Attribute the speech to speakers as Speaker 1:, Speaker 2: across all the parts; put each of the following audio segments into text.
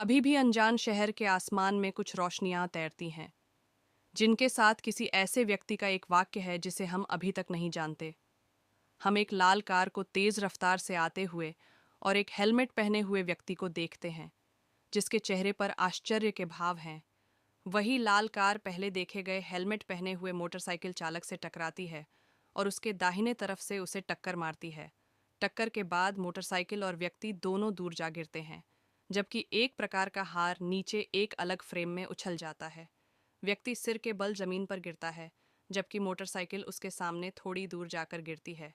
Speaker 1: अभी भी अनजान शहर के आसमान में कुछ रोशनियां तैरती हैं, जिनके साथ किसी ऐसे व्यक्ति का एक वाक्य है जिसे हम अभी तक नहीं जानते। हम एक लाल कार को तेज रफ्तार से आते हुए और एक हेलमेट पहने हुए व्यक्ति को देखते हैं, जिसके चेहरे पर आश्चर्य के भाव हैं। वही लाल कार पहले देखे गए हेलमेट पहने हुए मोटरसाइकिल चालक से टकराती है और उसके दाहिने तरफ से उसे टक्कर मारती है। टक्कर के बाद मोटरसाइकिल और व्यक्ति दोनों दूर जा गिरते हैं, जबकि एक प्रकार का हार नीचे एक अलग फ्रेम में उछल जाता है। व्यक्ति सिर के बल जमीन पर गिरता है, जबकि मोटरसाइकिल उसके सामने थोड़ी दूर जाकर गिरती है।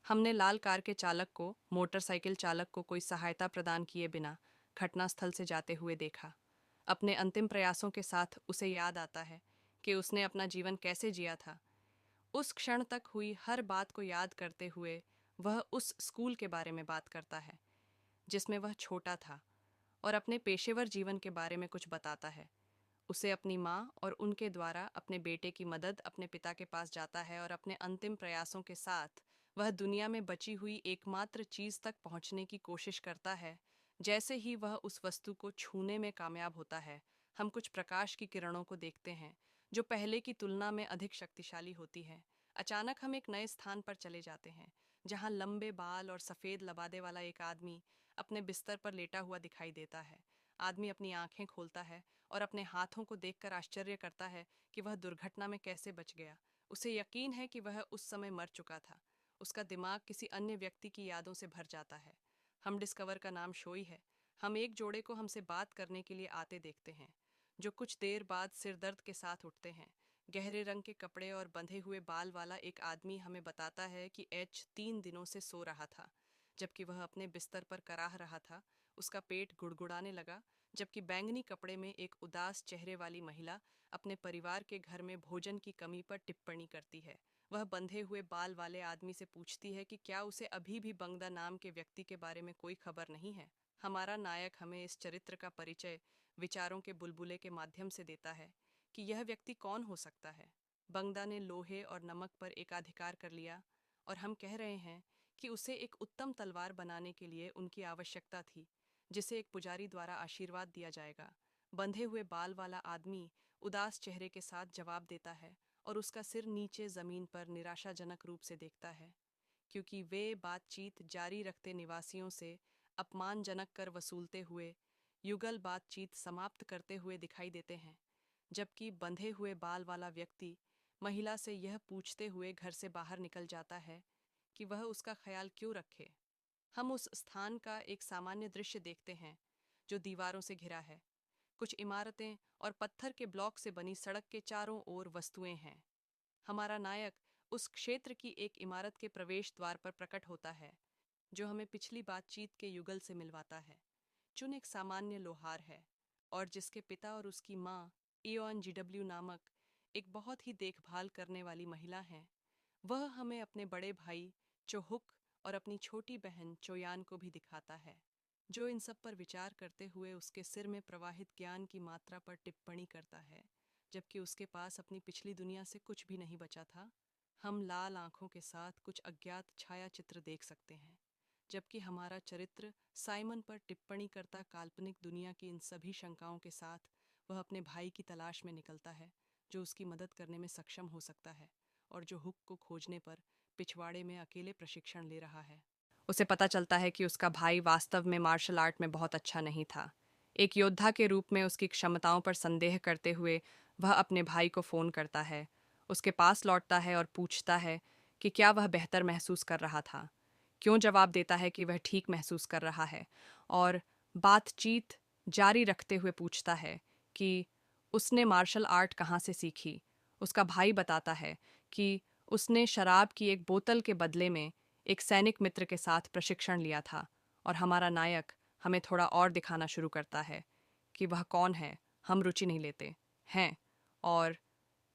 Speaker 1: हमने लाल कार के चालक को मोटरसाइकिल चालक को कोई सहायता प्रदान किए बिना घटनास्थल से जाते हुए देखा। अपने अंतिम प्रयासों के साथ उसे याद आता है कि उसने अपना जीवन कैसे जिया था। उस क्षण तक हुई हर बात को याद करते हुए वह उस स्कूल के बारे में बात करता है जिसमें वह छोटा था, और अपने पेशेवर जीवन के बारे में कुछ बताता है। उसे अपनी माँ और उनके द्वारा अपने बेटे की मदद अपने पिता के पास जाता है, और अपने अंतिम प्रयासों के साथ वह दुनिया में बची हुई एकमात्र चीज तक पहुंचने की कोशिश करता है। जैसे ही वह उस वस्तु को छूने में कामयाब होता है, हम कुछ प्रकाश की किरणों को देखते हैं जो पहले की तुलना में अधिक शक्तिशाली होती है। अचानक हम एक नए स्थान पर चले जाते हैं, जहां लंबे बाल और सफेद लबादे वाला एक आदमी अपने बिस्तर पर लेटा हुआ दिखाई देता है। आदमी अपनी आंखें खोलता है और अपने हाथों को देखकर आश्चर्य करता है कि वह दुर्घटना में कैसे बच गया। उसे यकीन है कि वह उस समय मर चुका था। उसका दिमाग किसी अन्य व्यक्ति की यादों से भर जाता है। हम डिस्कवर का नाम शोई है। हम एक जोड़े को हमसे बात करने के लिए आते देखते हैं, जो कुछ देर बाद सिरदर्द के साथ उठते हैं। गहरे रंग के कपड़े और बंधे हुए बाल वाला एक आदमी हमें बताता है कि एच 3 दिनों से सो रहा था, जबकि वह अपने बिस्तर पर कराह रहा था। उसका पेट गुड़गुड़ाने लगा, जबकि बैंगनी कपड़े में एक उदास चेहरे वाली महिला अपने परिवार के घर में भोजन की कमी पर टिप्पणी करती है। वह बंधे हुए बाल वाले आदमी से पूछती है कि क्या उसे अभी भी बंगदा नाम के व्यक्ति के बारे में कोई खबर नहीं है। हमारा नायक हमें इस चरित्र का परिचय विचारों के बुलबुले के माध्यम से देता है कि यह व्यक्ति कौन हो सकता है। बंगदा ने लोहे और नमक पर एकाधिकार कर लिया, और हम कह रहे हैं कि उसे एक उत्तम तलवार बनाने के लिए उनकी आवश्यकता थी, जिसे एक पुजारी द्वारा आशीर्वाद दिया जाएगा। बंधे हुए बाल वाला आदमी उदास चेहरे के साथ जवाब देता है, और उसका सिर नीचे जमीन पर निराशाजनक रूप से देखता है, क्योंकि वे बातचीत जारी रखते निवासियों से अपमानजनक कर वसूलते हुए युगल बातचीत समाप्त करते हुए दिखाई देते हैं। जबकि बंधे हुए बाल वाला व्यक्ति महिला से यह पूछते हुए घर से बाहर निकल जाता है कि वह उसका ख्याल क्यों रखे। हम उस स्थान का एक सामान्य दृश्य देखते हैं, जो दीवारों से घिरा है। कुछ इमारतें और पत्थर के ब्लॉक से बनी सड़क के चारों ओर वस्तुएं हैं। हमारा नायक उस क्षेत्र की एक इमारत के प्रवेश द्वार पर प्रकट होता है, जो हमें पिछली बातचीत के युगल से मिलवाता है। चुन एक सामान्य लोहार है, और जिसके पिता और उसकी माँ इयोन जीडब्ल्यू नामक एक बहुत ही देखभाल करने वाली महिला हैं। वह हमें अपने बड़े भाई चोहुक और अपनी छोटी बहन चोयान को भी दिखाता है, जो इन सब पर विचार करते हुए उसके सिर में प्रवाहित ज्ञान की मात्रा पर टिप्पणी करता है, जबकि उसके पास अपनी पिछली दुनिया से कुछ भी नहीं बचा था। हम लाल आंखों के साथ कुछ अज्ञात छाया चित्र देख सकते हैं, जबकि हमारा चरित्र साइमन पर टिप्पणी करता काल्पनिक दुनिया की इन सभी शंकाओं के साथ वह अपने भाई की तलाश में निकलता है, जो उसकी मदद करने में सक्षम हो सकता है, और जो हुक को खोजने पर पिछवाड़े में अकेले प्रशिक्षण ले रहा है। उसे पता चलता है कि उसका भाई वास्तव में मार्शल आर्ट में बहुत अच्छा नहीं था। एक योद्धा के रूप में उसकी क्षमताओं पर संदेह करते हुए वह अपने भाई को फ़ोन करता है, उसके पास लौटता है और पूछता है कि क्या वह बेहतर महसूस कर रहा था। क्यों जवाब देता है कि वह ठीक महसूस कर रहा है, और बातचीत जारी रखते हुए पूछता है कि उसने मार्शल आर्ट कहाँ से सीखी। उसका भाई बताता है कि उसने शराब की एक बोतल के बदले में एक सैनिक मित्र के साथ प्रशिक्षण लिया था। और हमारा नायक हमें थोड़ा और दिखाना शुरू करता है कि वह कौन है। हम रुचि नहीं लेते हैं, और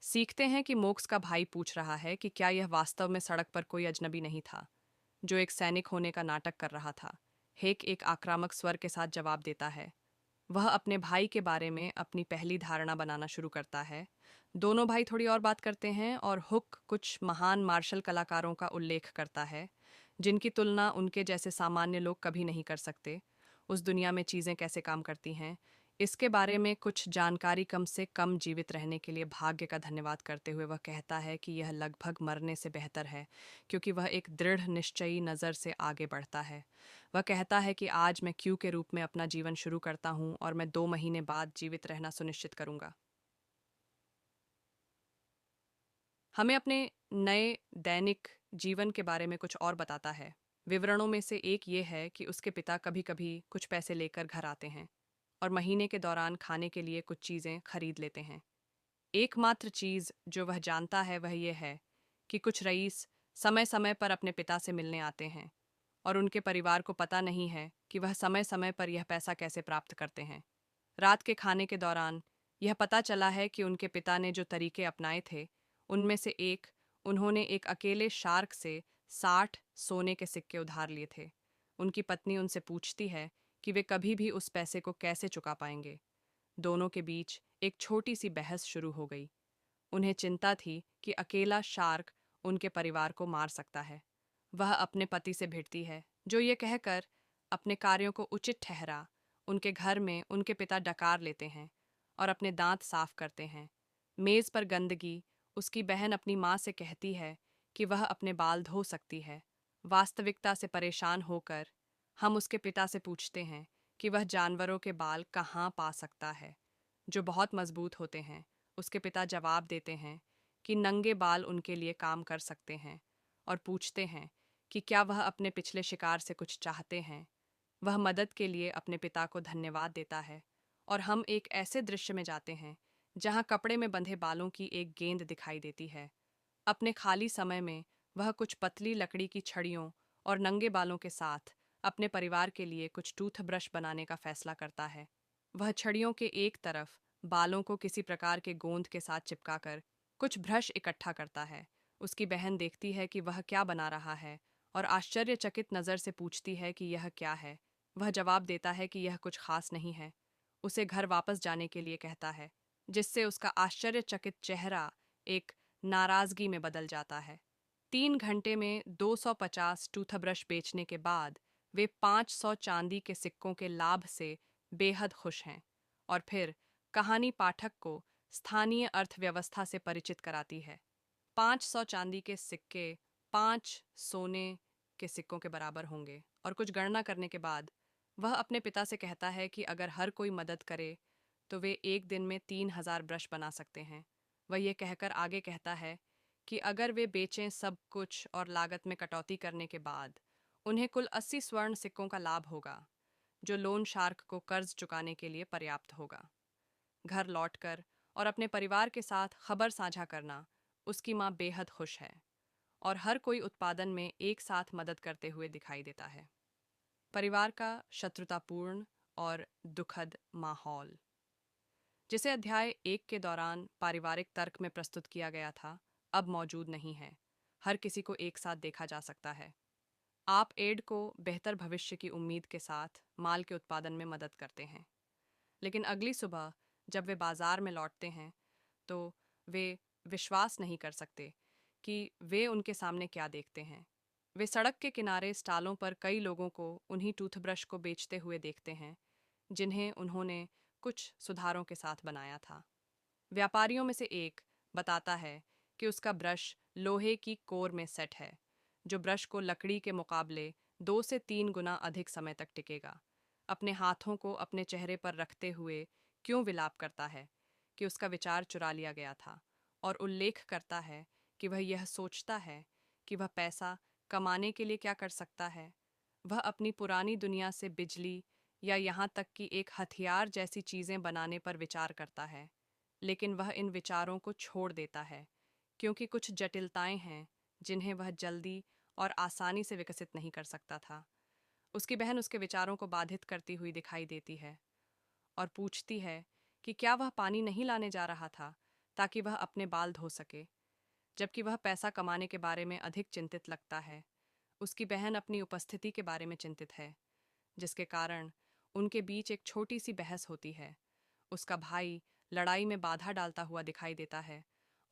Speaker 1: सीखते हैं कि मोक्स का भाई पूछ रहा है कि क्या यह वास्तव में सड़क पर कोई अजनबी नहीं था, जो एक सैनिक होने का नाटक कर रहा था। हेक एक आक्रामक स्वर के साथ जवाब देता है। वह अपने भाई के बारे में अपनी पहली धारणा बनाना शुरू करता है। दोनों भाई थोड़ी और बात करते हैं, और हुक कुछ महान मार्शल कलाकारों का उल्लेख करता है, जिनकी तुलना उनके जैसे सामान्य लोग कभी नहीं कर सकते। उस दुनिया में चीज़ें कैसे काम करती हैं, इसके बारे में कुछ जानकारी कम से कम जीवित रहने के लिए भाग्य का धन्यवाद करते हुए वह कहता है कि यह लगभग मरने से बेहतर है, क्योंकि वह एक दृढ़ निश्चयी नज़र से आगे बढ़ता है। वह कहता है कि आज मैं क्यू के रूप में अपना जीवन शुरू करता हूँ और मैं 2 महीने बाद जीवित रहना सुनिश्चित करूँगा। हमें अपने नए दैनिक जीवन के बारे में कुछ और बताता है। विवरणों में से एक ये है कि उसके पिता कभी-कभी कुछ पैसे लेकर घर आते हैं और महीने के दौरान खाने के लिए कुछ चीज़ें खरीद लेते हैं। एकमात्र चीज़ जो वह जानता है वह ये है कि कुछ रईस समय-समय पर अपने पिता से मिलने आते हैं और उनके परिवार को पता नहीं है कि वह समय-समय पर यह पैसा कैसे प्राप्त करते हैं। रात के खाने के दौरान यह पता चला है कि उनके पिता ने जो तरीके अपनाए थे, उनमें से एक, उन्होंने एक अकेले शार्क से 60 सोने के सिक्के उधार लिए थे। उनकी पत्नी उनसे पूछती है कि वे कभी भी उस पैसे को कैसे चुका पाएंगे। दोनों के बीच एक छोटी सी बहस शुरू हो गई। उन्हें चिंता थी कि अकेला शार्क उनके परिवार को मार सकता है। वह अपने पति से भिड़ती है, जो ये कहकर अपने कार्यों को उचित ठहरा उनके घर में उनके पिता डकार लेते हैं और अपने दांत साफ करते हैं। मेज पर गंदगी, उसकी बहन अपनी माँ से कहती है कि वह अपने बाल धो सकती है। वास्तविकता से परेशान होकर हम उसके पिता से पूछते हैं कि वह जानवरों के बाल कहाँ पा सकता है जो बहुत मजबूत होते हैं। उसके पिता जवाब देते हैं कि नंगे बाल उनके लिए काम कर सकते हैं और पूछते हैं कि क्या वह अपने पिछले शिकार से कुछ चाहते हैं। वह मदद के लिए अपने पिता को धन्यवाद देता है और हम एक ऐसे दृश्य में जाते हैं जहां कपड़े में बंधे बालों की एक गेंद दिखाई देती है। अपने खाली समय में वह कुछ पतली लकड़ी की छड़ियों और नंगे बालों के साथ अपने परिवार के लिए कुछ टूथब्रश बनाने का फैसला करता है। वह छड़ियों के एक तरफ बालों को किसी प्रकार के गोंद के साथ चिपकाकर कुछ ब्रश इकट्ठा करता है। उसकी बहन देखती है कि वह क्या बना रहा है और आश्चर्यचकित नज़र से पूछती है कि यह क्या है। वह जवाब देता है कि यह कुछ खास नहीं है। उसे घर वापस जाने के लिए कहता है, जिससे उसका आश्चर्यचकित चेहरा एक नाराजगी में बदल जाता है। 3 घंटे में 250 टूथब्रश बेचने के बाद वे 500 चांदी के सिक्कों के लाभ से बेहद खुश हैं। और फिर कहानी पाठक को स्थानीय अर्थव्यवस्था से परिचित कराती है। 500 चांदी के सिक्के 5 सोने के सिक्कों के बराबर होंगे और कुछ गणना करने के बाद वह अपने पिता से कहता है कि अगर हर कोई मदद करे तो वे एक दिन में 3000 ब्रश बना सकते हैं। वह ये कहकर आगे कहता है कि अगर वे बेचें सब कुछ और लागत में कटौती करने के बाद उन्हें कुल 80 स्वर्ण सिक्कों का लाभ होगा, जो लोन शार्क को कर्ज चुकाने के लिए पर्याप्त होगा। घर लौटकर और अपने परिवार के साथ खबर साझा करना, उसकी माँ बेहद खुश है और हर कोई उत्पादन में एक साथ मदद करते हुए दिखाई देता है। परिवार का शत्रुतापूर्ण और दुखद माहौल, जिसे अध्याय 1 के दौरान पारिवारिक तर्क में प्रस्तुत किया गया था, अब मौजूद नहीं है। हर किसी को एक साथ देखा जा सकता है। आप एड को बेहतर भविष्य की उम्मीद के साथ माल के उत्पादन में मदद करते हैं, लेकिन अगली सुबह जब वे बाजार में लौटते हैं तो वे विश्वास नहीं कर सकते कि वे उनके सामने क्या देखते हैं। वे सड़क के किनारे स्टॉलों पर कई लोगों को उन्हीं टूथब्रश को बेचते हुए देखते हैं जिन्हें उन्होंने कुछ सुधारों के साथ बनाया था। व्यापारियों में से एक बताता है कि उसका ब्रश लोहे की कोर में सेट है, जो ब्रश को लकड़ी के मुकाबले 2 से 3 गुना अधिक समय तक टिकेगा। अपने हाथों को अपने चेहरे पर रखते हुए क्यों विलाप करता है कि उसका विचार चुरा लिया गया था, और उल्लेख करता है कि वह यह सोचता है कि वह पैसा कमाने के लिए क्या कर सकता है। वह अपनी पुरानी दुनिया से बिजली या यहाँ तक कि एक हथियार जैसी चीज़ें बनाने पर विचार करता है, लेकिन वह इन विचारों को छोड़ देता है क्योंकि कुछ जटिलताएं हैं जिन्हें वह जल्दी और आसानी से विकसित नहीं कर सकता था। उसकी बहन उसके विचारों को बाधित करती हुई दिखाई देती है और पूछती है कि क्या वह पानी नहीं लाने जा रहा था ताकि वह अपने बाल धो सके, जबकि वह पैसा कमाने के बारे में अधिक चिंतित लगता है। उसकी बहन अपनी उपस्थिति के बारे में चिंतित है, जिसके कारण उनके बीच एक छोटी सी बहस होती है। उसका भाई लड़ाई में बाधा डालता हुआ दिखाई देता है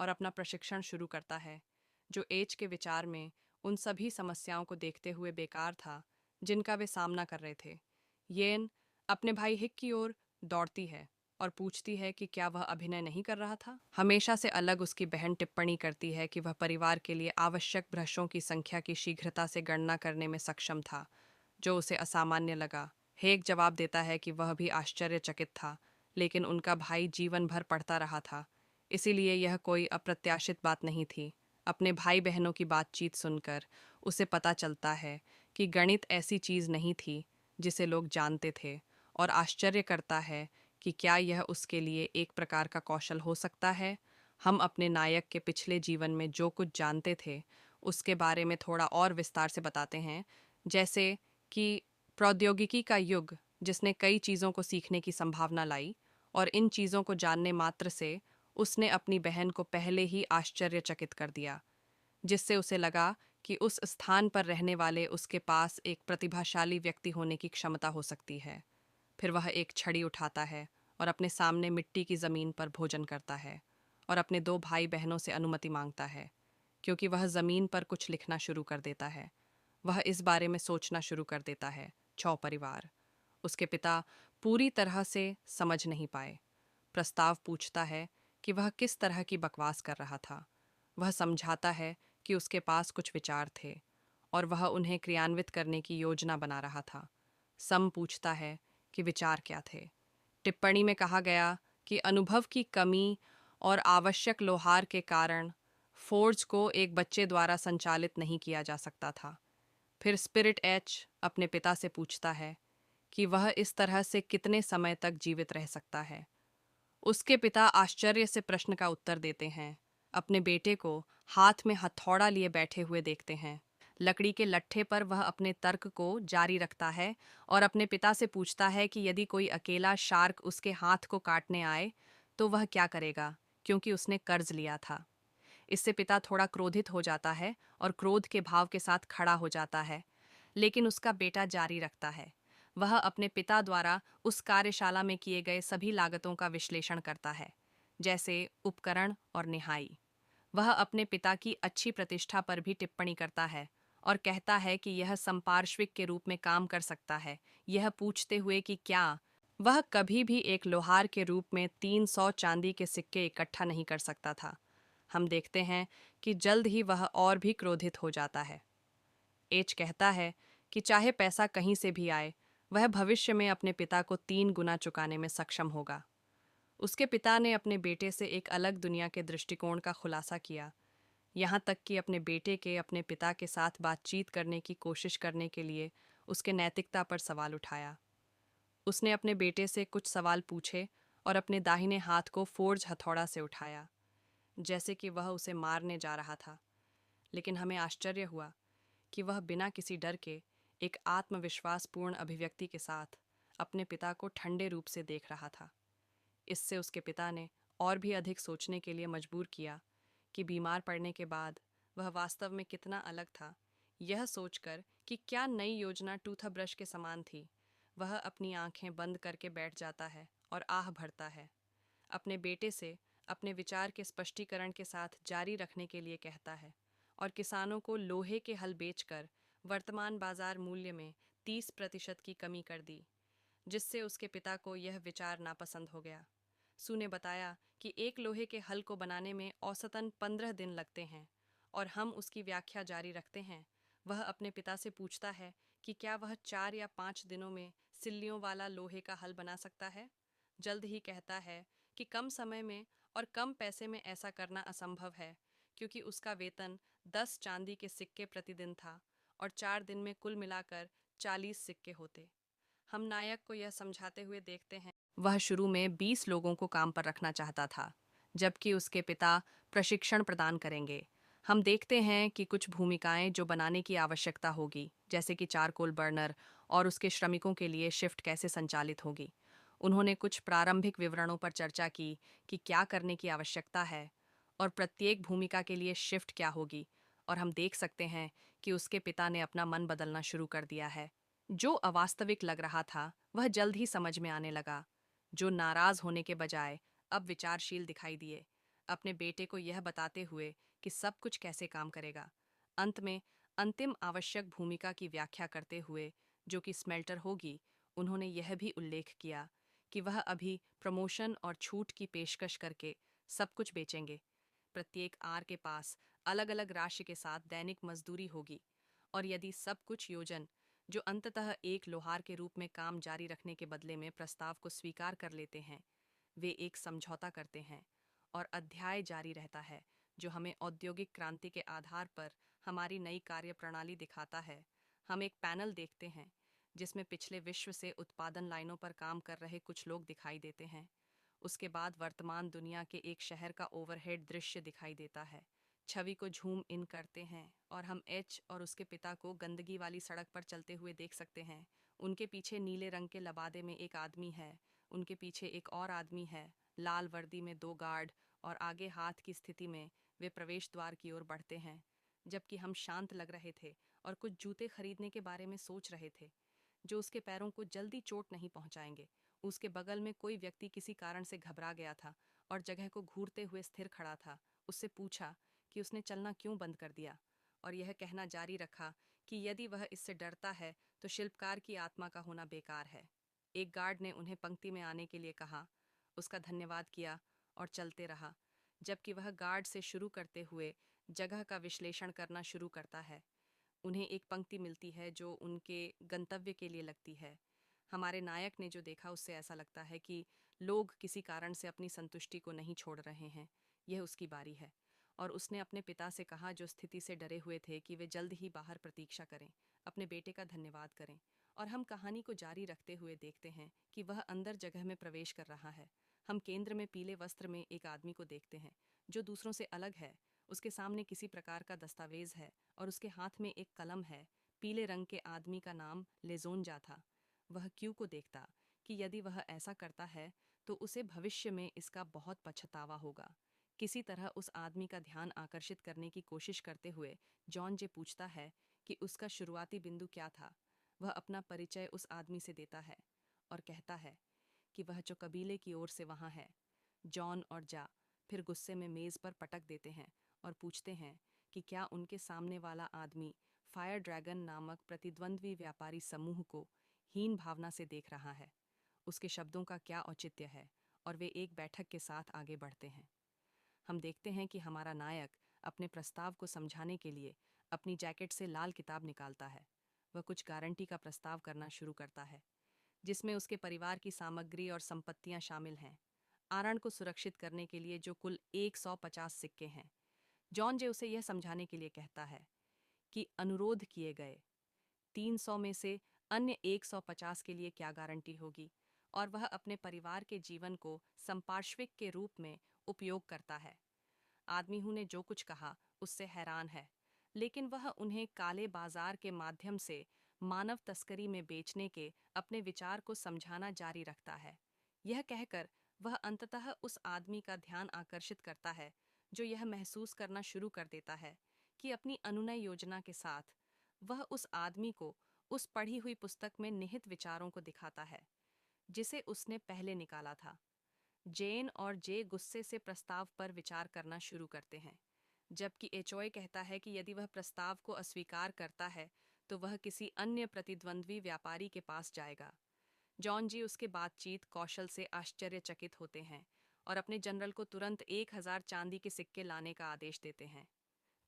Speaker 1: और अपना प्रशिक्षण शुरू करता है, जो एच के विचार में उन सभी समस्याओं को देखते हुए बेकार था जिनका वे सामना कर रहे थे। येन अपने भाई हिक की ओर दौड़ती है और पूछती है कि क्या वह अभिनय नहीं कर रहा था। हमेशा से अलग उसकी बहन टिप्पणी करती है कि वह परिवार के लिए आवश्यक ब्रशों की संख्या की शीघ्रता से गणना करने में सक्षम था, जो उसे असामान्य लगा। हेग जवाब देता है कि वह भी आश्चर्यचकित था, लेकिन उनका भाई जीवन भर पढ़ता रहा था, इसीलिए यह कोई अप्रत्याशित बात नहीं थी। अपने भाई बहनों की बातचीत सुनकर उसे पता चलता है कि गणित ऐसी चीज़ नहीं थी जिसे लोग जानते थे, और आश्चर्य करता है कि क्या यह उसके लिए एक प्रकार का कौशल हो सकता है। हम अपने नायक के पिछले जीवन में जो कुछ जानते थे उसके बारे में थोड़ा और विस्तार से बताते हैं, जैसे कि प्रौद्योगिकी का युग जिसने कई चीज़ों को सीखने की संभावना लाई, और इन चीज़ों को जानने मात्र से उसने अपनी बहन को पहले ही आश्चर्यचकित कर दिया, जिससे उसे लगा कि उस स्थान पर रहने वाले उसके पास एक प्रतिभाशाली व्यक्ति होने की क्षमता हो सकती है। फिर वह एक छड़ी उठाता है और अपने सामने मिट्टी की ज़मीन पर भोजन करता है और अपने दो भाई बहनों से अनुमति मांगता है, क्योंकि वह ज़मीन पर कुछ लिखना शुरू कर देता है। वह इस बारे में सोचना शुरू कर देता है। छौ परिवार उसके पिता पूरी तरह से समझ नहीं पाए। प्रस्ताव पूछता है कि वह किस तरह की बकवास कर रहा था। वह समझाता है कि उसके पास कुछ विचार थे और वह उन्हें क्रियान्वित करने की योजना बना रहा था। सम पूछता है कि विचार क्या थे। टिप्पणी में कहा गया कि अनुभव की कमी और आवश्यक लोहार के कारण फोर्ज को एक बच्चे द्वारा संचालित नहीं किया जा सकता था। फिर स्पिरिट एच अपने पिता से पूछता है कि वह इस तरह से कितने समय तक जीवित रह सकता है। उसके पिता आश्चर्य से प्रश्न का उत्तर देते हैं। अपने बेटे को हाथ में हथौड़ा लिए बैठे हुए देखते हैं। लकड़ी के लट्ठे पर वह अपने तर्क को जारी रखता है और अपने पिता से पूछता है कि यदि कोई अकेला शार्क उसके हाथ को काटने आए तो वह क्या करेगा, क्योंकि उसने कर्ज लिया था। इससे पिता थोड़ा क्रोधित हो जाता है और क्रोध के भाव के साथ खड़ा हो जाता है, लेकिन उसका बेटा जारी रखता है। वह अपने पिता द्वारा उस कार्यशाला में किए गए सभी लागतों का विश्लेषण करता है, जैसे उपकरण और निहाई। वह अपने पिता की अच्छी प्रतिष्ठा पर भी टिप्पणी करता है और कहता है कि यह संपार्श्विक के रूप में काम कर सकता है, यह पूछते हुए कि क्या वह कभी भी एक लोहार के रूप में 300 चांदी के सिक्के इकट्ठा नहीं कर सकता था। हम देखते हैं कि जल्द ही वह और भी क्रोधित हो जाता है। एच कहता है कि चाहे पैसा कहीं से भी आए, वह भविष्य में अपने पिता को 3 गुना चुकाने में सक्षम होगा। उसके पिता ने अपने बेटे से एक अलग दुनिया के दृष्टिकोण का खुलासा किया, यहाँ तक कि अपने बेटे के अपने पिता के साथ बातचीत करने की कोशिश करने के लिए उसके नैतिकता पर सवाल उठाया। उसने अपने बेटे से कुछ सवाल पूछे और अपने दाहिने हाथ को फोर्ज हथौड़ा से उठाया, जैसे कि वह उसे मारने जा रहा था। लेकिन हमें आश्चर्य हुआ कि वह बिना किसी डर के एक आत्मविश्वासपूर्ण अभिव्यक्ति के साथ अपने पिता को ठंडे रूप से देख रहा था। इससे उसके पिता ने और भी अधिक सोचने के लिए मजबूर किया कि बीमार पड़ने के बाद वह वास्तव में कितना अलग था। यह सोचकर कि क्या नई योजना टूथब्रश के समान थी, वह अपनी आंखें बंद करके बैठ जाता है और आह भरता है। अपने बेटे से अपने विचार के स्पष्टीकरण के साथ जारी रखने के लिए कहता है और किसानों को लोहे के हल बेचकर वर्तमान बाजार मूल्य में 30% की कमी कर दी, जिससे उसके पिता को यह विचार नापसंद हो गया। सू ने बताया कि एक लोहे के हल को बनाने में औसतन 15 दिन लगते हैं, और हम उसकी व्याख्या जारी रखते हैं। वह अपने पिता से पूछता है कि क्या वह 4 या 5 दिनों में सिल्लियों वाला लोहे का हल बना सकता है। जल्द ही कहता है कि कम समय में और कम पैसे में ऐसा करना असंभव है, क्योंकि उसका वेतन 10 चांदी के सिक्के प्रतिदिन था और 4 दिन में कुल मिलाकर 40 सिक्के होते। हम नायक को यह समझाते हुए देखते हैं वह शुरू में 20 लोगों को काम पर रखना चाहता था, जबकि उसके पिता प्रशिक्षण प्रदान करेंगे। हम देखते हैं कि कुछ भूमिकाएं जो बनाने की आवश्यकता होगी, जैसे कि चारकोल बर्नर और उसके श्रमिकों के लिए शिफ्ट कैसे संचालित होगी। उन्होंने कुछ प्रारंभिक विवरणों पर चर्चा की कि क्या करने की आवश्यकता है और प्रत्येक भूमिका के लिए शिफ्ट क्या होगी, और हम देख सकते हैं कि उसके पिता ने अपना मन बदलना शुरू कर दिया है। जो अवास्तविक लग रहा था वह जल्द ही समझ में आने लगा। जो नाराज होने के बजाय अब विचारशील दिखाई दिए, अपने बेटे को यह बताते हुए कि सब कुछ कैसे काम करेगा। अंत में अंतिम आवश्यक भूमिका की व्याख्या करते हुए, जो कि स्मेल्टर होगी, उन्होंने यह भी उल्लेख किया कि वह अभी प्रमोशन और छूट की पेशकश करके सब कुछ बेचेंगे। प्रत्येक आर के पास अलग अलग राशि के साथ दैनिक मजदूरी होगी, और यदि सब कुछ योजन जो अंततः एक लोहार के रूप में काम जारी रखने के बदले में प्रस्ताव को स्वीकार कर लेते हैं, वे एक समझौता करते हैं और अध्याय जारी रहता है जो हमें औद्योगिक क्रांति के आधार पर हमारी नई कार्यप्रणाली दिखाता है। हम एक पैनल देखते हैं जिसमें पिछले विश्व से उत्पादन लाइनों पर काम कर रहे कुछ लोग दिखाई देते हैं। उसके बाद वर्तमान दुनिया के एक शहर का ओवरहेड दृश्य दिखाई देता है। छवि को झूम इन करते हैं और हम एच और उसके पिता को गंदगी वाली सड़क पर चलते हुए देख सकते हैं। उनके पीछे नीले रंग के लबादे में एक आदमी है, उनके पीछे एक और आदमी है, लाल वर्दी में दो गार्ड, और आगे हाथ की स्थिति में वे प्रवेश द्वार की ओर बढ़ते हैं। जबकि हम शांत लग रहे थे और कुछ जूते खरीदने के बारे में सोच रहे थे जो उसके पैरों को जल्दी चोट नहीं पहुंचाएंगे। उसके बगल में कोई व्यक्ति किसी कारण से घबरा गया था और जगह को घूरते हुए स्थिर खड़ा था। उससे पूछा कि उसने चलना क्यों बंद कर दिया, और यह कहना जारी रखा कि यदि वह इससे डरता है तो शिल्पकार की आत्मा का होना बेकार है। एक गार्ड ने उन्हें पंक्ति में आने के लिए कहा, उसका धन्यवाद किया और चलते रहा, जबकि वह गार्ड से शुरू करते हुए जगह का विश्लेषण करना शुरू करता है। उन्हें एक पंक्ति मिलती है जो उनके गंतव्य के लिए लगती है। हमारे नायक ने जो देखा उससे ऐसा लगता है कि लोग किसी कारण से अपनी संतुष्टि को नहीं छोड़ रहे हैं। यह उसकी बारी है, और उसने अपने पिता से कहा जो स्थिति से डरे हुए थे कि वे जल्द ही बाहर प्रतीक्षा करें, अपने बेटे का धन्यवाद करें। और हम कहानी को जारी रखते हुए देखते हैं कि वह अंदर जगह में प्रवेश कर रहा है। हम केंद्र में पीले वस्त्र में एक आदमी को देखते हैं जो दूसरों से अलग है। उसके सामने किसी प्रकार का दस्तावेज है और उसके हाथ में एक कलम है। पीले रंग के आदमी का नाम लेजोनजा था। वह क्यू को देखता कि यदि वह ऐसा करता है तो उसे भविष्य में इसका बहुत पछतावा होगा। किसी तरह उस आदमी का ध्यान आकर्षित करने की कोशिश करते हुए जॉन जे पूछता है कि उसका शुरुआती बिंदु क्या था। वह अपना परिचय उस आदमी से देता है और कहता है कि वह जो कबीले की ओर से वहाँ है। जॉन और जा फिर गुस्से में मेज पर पटक देते हैं और पूछते हैं कि क्या उनके सामने वाला आदमी फायर ड्रैगन नामक प्रतिद्वंद्वी व्यापारी समूह को हीन भावना से देख रहा है। उसके शब्दों का क्या औचित्य है, और वे एक बैठक के साथ आगे बढ़ते हैं। हम देखते हैं कि हमारा नायक अपने प्रस्ताव को समझाने के लिए अपनी जैकेट से लाल किताब निकालता है। वह कुछ गारंटी का प्रस्ताव करना शुरू करता है जिसमें उसके परिवार की सामग्री और संपत्तियां शामिल हैं, आरण को सुरक्षित करने के लिए जो कुल 150 सिक्के हैं। जॉन जे उसे यह समझाने के लिए कहता है कि अनुरोध किए गए 300 में से अन्य 150 के लिए क्या गारंटी होगी, और वह अपने परिवार के जीवन को संपार्श्विक के रूप में उपयोग करता है। आदमी हूँ ने जो कुछ कहा उससे हैरान है, लेकिन वह उन्हें काले बाजार के माध्यम से मानव तस्करी में बेचने के अपने विचार को समझाना जारी रखता है। यह कहकर वह अंततः उस आदमी का ध्यान आकर्षित करता है जो यह महसूस करना शुरू कर देता है कि अपनी अनुनय योजना के साथ वह उस आदमी को उस पढ़ी हुई पुस्तक में निहित विचारों को दिखाता है जिसे उसने पहले निकाला था। जेन और जे गुस्से से प्रस्ताव पर विचार करना शुरू करते हैं, जबकि एचओए कहता है कि यदि वह प्रस्ताव को अस्वीकार करता है तो वह किसी अन्य प्रतिद्वंद्वी व्यापारी के पास जाएगा। जॉन जी उसके बातचीत कौशल से आश्चर्यचकित होते हैं और अपने जनरल को तुरंत 1000 चांदी के सिक्के लाने का आदेश देते हैं।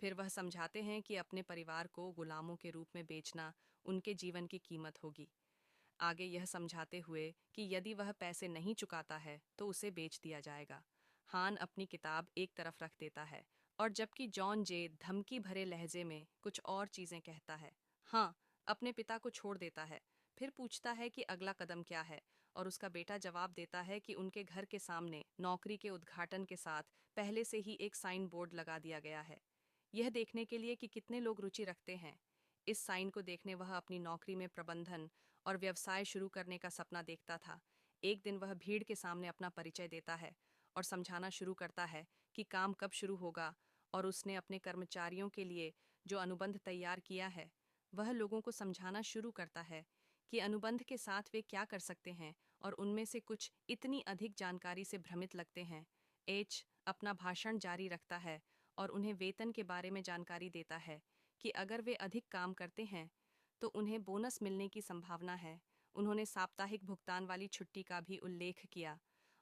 Speaker 1: फिर वह समझाते हैं कि अपने परिवार को गुलामों के रूप में बेचना उनके जीवन की कीमत होगी, आगे यह समझाते हुए कि यदि वह पैसे नहीं चुकाता है तो उसे बेच दिया जाएगा। हान अपनी किताब एक तरफ रख देता है, और जबकि जॉन जे धमकी भरे लहजे में कुछ और चीजें कहता है, हाँ, अपने पिता को छोड़ देता है। फिर पूछता है कि अगला कदम क्या है, और उसका बेटा जवाब देता है कि उनके घर के सामने नौकरी के उद्घाटन के साथ पहले से ही एक साइन बोर्ड लगा दिया गया है, यह देखने के लिए कि कितने लोग रुचि रखते हैं। इस साइन को देखने वह अपनी नौकरी में प्रबंधन और व्यवसाय शुरू करने का सपना देखता था। एक दिन वह भीड़ के सामने अपना परिचय देता है और समझाना शुरू करता है कि काम कब शुरू होगा, और उसने अपने कर्मचारियों के लिए जो अनुबंध तैयार किया है, वह लोगों को समझाना शुरू करता है कि अनुबंध के साथ वे क्या कर सकते हैं, और उनमें से कुछ इतनी अधिक जानकारी से भ्रमित लगते हैं। एच अपना भाषण जारी रखता है और उन्हें वेतन के बारे में जानकारी देता है कि अगर वे अधिक काम करते हैं तो उन्हें बोनस मिलने की संभावना है, उन्होंने साप्ताहिक भुगतान वाली छुट्टी का भी उल्लेख किया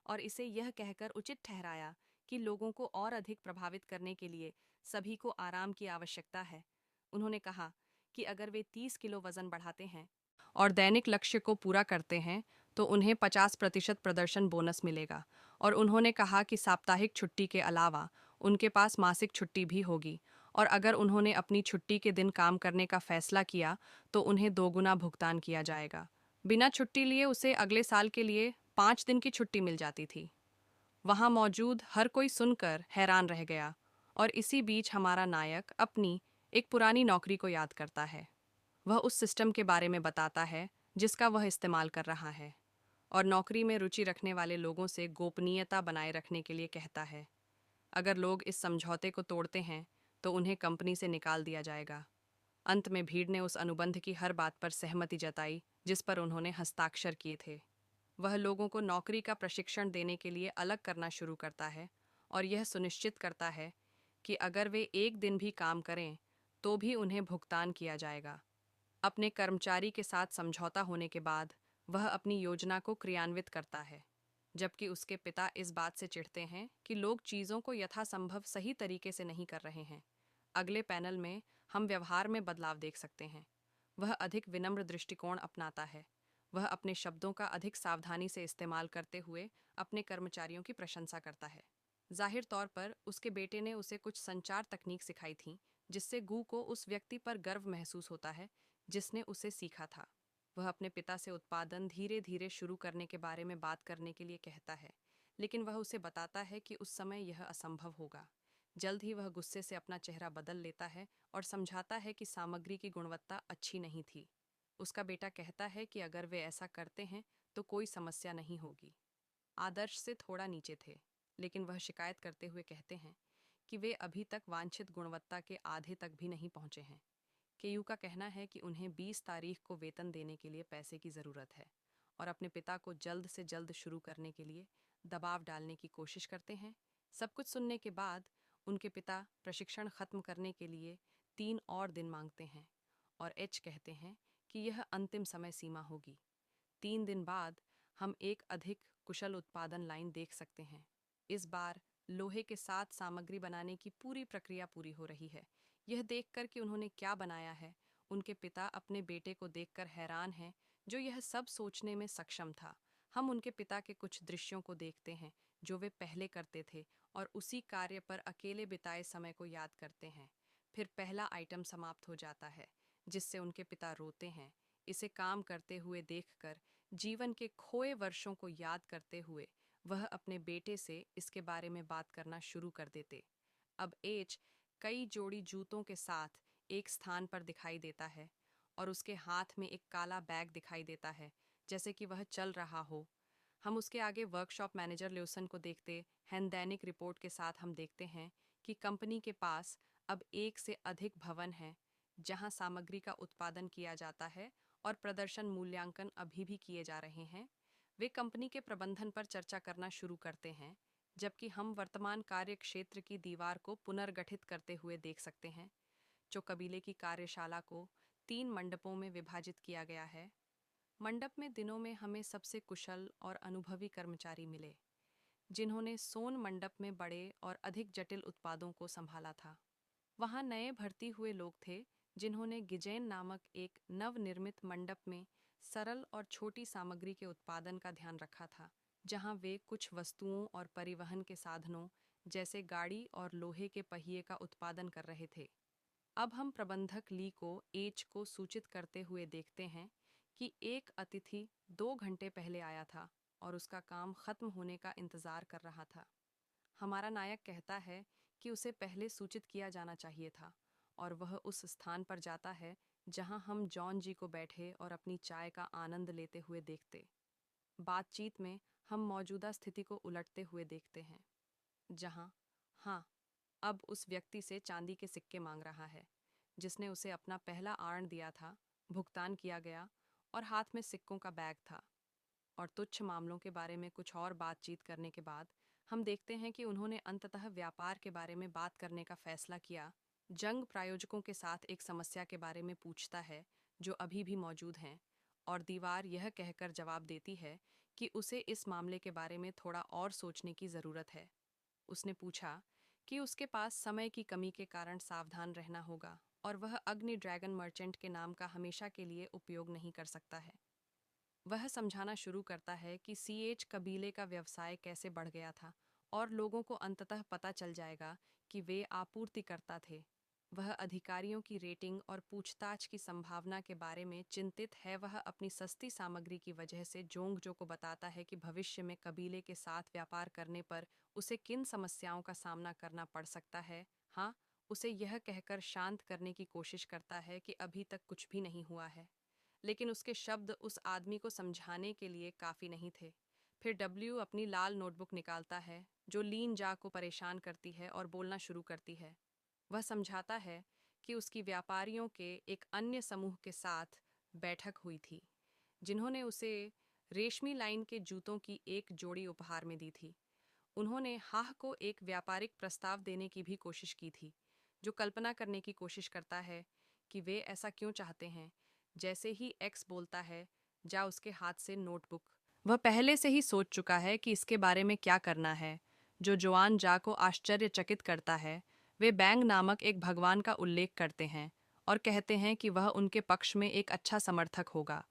Speaker 1: और इसे यह कहकर उचित ठहराया कि लोगों को और अधिक प्रभावित करने के लिए सभी को आराम की आवश्यकता है। उन्होंने कहा कि अगर वे 30 किलो वजन बढ़ाते हैं और दैनिक लक्ष्य को पूरा करते हैं तो उन्हें 50% प्रदर्शन बोनस मिलेगा। और उन्होंने कहा कि साप्ताहिक छुट्टी के अलावा उनके पास मासिक छुट्टी भी होगी और अगर उन्होंने अपनी छुट्टी के दिन काम करने का फैसला किया तो उन्हें दोगुना भुगतान किया जाएगा। बिना छुट्टी लिए उसे अगले साल के लिए 5 दिन की छुट्टी मिल जाती थी। वहां मौजूद हर कोई सुनकर हैरान रह गया और इसी बीच हमारा नायक अपनी एक पुरानी नौकरी को याद करता है। वह उस सिस्टम के बारे में बताता है जिसका वह इस्तेमाल कर रहा है और नौकरी में रुचि रखने वाले लोगों से गोपनीयता बनाए रखने के लिए कहता है। अगर लोग इस समझौते को तोड़ते हैं तो उन्हें कंपनी से निकाल दिया जाएगा। अंत में भीड़ ने उस अनुबंध की हर बात पर सहमति जताई जिस पर उन्होंने हस्ताक्षर किए थे। वह लोगों को नौकरी का प्रशिक्षण देने के लिए अलग करना शुरू करता है और यह सुनिश्चित करता है कि अगर वे एक दिन भी काम करें तो भी उन्हें भुगतान किया जाएगा। अपने कर्मचारी के साथ समझौता होने के बाद वह अपनी योजना को क्रियान्वित करता है, जबकि उसके पिता इस बात से चिढ़ते हैं कि लोग चीज़ों को यथासंभव सही तरीके से नहीं कर रहे हैं। अगले पैनल में हम व्यवहार में बदलाव देख सकते हैं। वह अधिक विनम्र दृष्टिकोण अपनाता है। वह अपने शब्दों का अधिक सावधानी से इस्तेमाल करते हुए अपने कर्मचारियों की प्रशंसा करता है। जाहिर तौर पर उसके बेटे ने उसे कुछ संचार तकनीक सिखाई थी जिससे गू को उस व्यक्ति पर गर्व महसूस होता है जिसने उसे सीखा था। वह अपने पिता से उत्पादन धीरे धीरे शुरू करने के बारे में बात करने के लिए कहता है, लेकिन वह उसे बताता है कि उस समय यह असंभव होगा। जल्द ही वह गुस्से से अपना चेहरा बदल लेता है और समझाता है कि सामग्री की गुणवत्ता अच्छी नहीं थी। उसका बेटा कहता है कि अगर वे ऐसा करते हैं तो कोई समस्या नहीं होगी। आदर्श से थोड़ा नीचे थे, लेकिन वह शिकायत करते हुए कहते हैं कि वे अभी तक वांछित गुणवत्ता के आधे तक भी नहीं पहुंचे हैं। केयू का कहना है कि उन्हें 20 तारीख को वेतन देने के लिए पैसे की ज़रूरत है और अपने पिता को जल्द से जल्द शुरू करने के लिए दबाव डालने की कोशिश करते हैं। सब कुछ सुनने के बाद उनके पिता प्रशिक्षण खत्म करने के लिए 3 और दिन मांगते हैं और एच कहते हैं कि यह अंतिम समय सीमा होगी। 3 दिन बाद हम एक अधिक कुशल उत्पादन लाइन देख सकते हैं। इस बार लोहे के साथ सामग्री बनाने की पूरी प्रक्रिया पूरी हो रही है। यह देखकर कि उन्होंने क्या बनाया है, उनके पिता अपने बेटे को देखकर हैरान हैं, जो यह सब सोचने में सक्षम था। हम उनके पिता के कुछ दृश्यों को देखते हैं जो वे पहले करते थे और उसी कार्य पर अकेले बिताए समय को याद करते हैं। फिर पहला आइटम समाप्त हो जाता है, जिससे उनके पिता रोते हैं। इसे काम करते हुए देखकर, जीवन के खोए वर्षों को याद करते हुए, वह अपने बेटे से इसके बारे में बात करना शुरू कर देते। अब एच कई जोड़ी जूतों के साथ एक स्थान पर दिखाई देता है और उसके हाथ में एक काला बैग दिखाई देता है, जैसे कि वह चल रहा हो। हम उसके आगे वर्कशॉप मैनेजर ल्यूसन को देखते हैं। दैनिक रिपोर्ट के साथ हम देखते हैं कि कंपनी के पास अब एक से अधिक भवन हैं जहां सामग्री का उत्पादन किया जाता है और प्रदर्शन मूल्यांकन अभी भी किए जा रहे हैं। वे कंपनी के प्रबंधन पर चर्चा करना शुरू करते हैं, जबकि हम वर्तमान कार्य क्षेत्र की दीवार को पुनर्गठित करते हुए देख सकते हैं, जो कबीले की कार्यशाला को 3 मंडपों में विभाजित किया गया है। मंडप में दिनों में हमें सबसे कुशल और अनुभवी कर्मचारी मिले, जिन्होंने सोन मंडप में बड़े और अधिक जटिल उत्पादों को संभाला था। वहां नए भर्ती हुए लोग थे जिन्होंने गिजेन नामक एक नवनिर्मित मंडप में सरल और छोटी सामग्री के उत्पादन का ध्यान रखा था, जहां वे कुछ वस्तुओं और परिवहन के साधनों जैसे गाड़ी और लोहे के पहिए का उत्पादन कर रहे थे। अब हम प्रबंधक ली को एच को सूचित करते हुए देखते हैं कि एक अतिथि 2 घंटे पहले आया था और उसका काम खत्म होने का इंतजार कर रहा था। हमारा नायक कहता है कि उसे पहले सूचित किया जाना चाहिए था और वह उस स्थान पर जाता है जहां हम जॉन जी को बैठे और अपनी चाय का आनंद लेते हुए देखते। बातचीत में हम मौजूदा स्थिति को उलटते हुए देखते हैं, जहां हाँ अब उस व्यक्ति से चांदी के सिक्के मांग रहा है जिसने उसे अपना पहला आरण दिया था। भुगतान किया गया और हाथ में सिक्कों का बैग था। और तुच्छ मामलों के बारे में कुछ और बातचीत करने के बाद हम देखते हैं कि उन्होंने अंततः व्यापार के बारे में बात करने का फैसला किया। जंग प्रायोजकों के साथ एक समस्या के बारे में पूछता है जो अभी भी मौजूद हैं और दीवार यह कहकर जवाब देती है कि उसे इस मामले के बारे में थोड़ा और सोचने की ज़रूरत है। उसने पूछा कि उसके पास समय की कमी के कारण सावधान रहना होगा और वह अग्नि ड्रैगन मर्चेंट के नाम का हमेशा के लिए उपयोग नहीं कर सकता है। वह समझाना शुरू करता है कि सीएच कबीले का व्यवसाय कैसे बढ़ गया था और लोगों को अंततः पता चल जाएगा कि वे आपूर्तिकर्ता थे। वह अधिकारियों की रेटिंग और पूछताछ की संभावना के बारे में चिंतित है। वह अपनी सस्ती सामग्री की वजह से जोंगजो को बताता है कि भविष्य में कबीले के साथ व्यापार करने पर उसे किन समस्याओं का सामना करना पड़ सकता है। हाँ, उसे यह कहकर शांत करने की कोशिश करता है कि अभी तक कुछ भी नहीं हुआ है, लेकिन उसके शब्द उस आदमी को समझाने के लिए काफ़ी नहीं थे। फिर डब्ल्यू अपनी लाल नोटबुक निकालता है जो लीन जा को परेशान करती है और बोलना शुरू करती है। वह समझाता है कि उसकी व्यापारियों के एक अन्य समूह के साथ बैठक हुई थी, जिन्होंने उसे रेशमी लाइन के जूतों की एक जोड़ी उपहार में दी थी। उन्होंने हाह को एक व्यापारिक प्रस्ताव देने की भी कोशिश की थी, जो कल्पना करने की कोशिश करता है कि वे ऐसा क्यों चाहते हैं। जैसे ही एक्स बोलता है, जा उसके हाथ से नोटबुक। वह पहले से ही सोच चुका है कि इसके बारे में क्या करना है। जो जोआन जा को आश्चर्यचकित करता है, वे बैंग नामक एक भगवान का उल्लेख करते हैं और कहते हैं कि वह उनके पक्ष में एक अच्छा समर्थक होगा,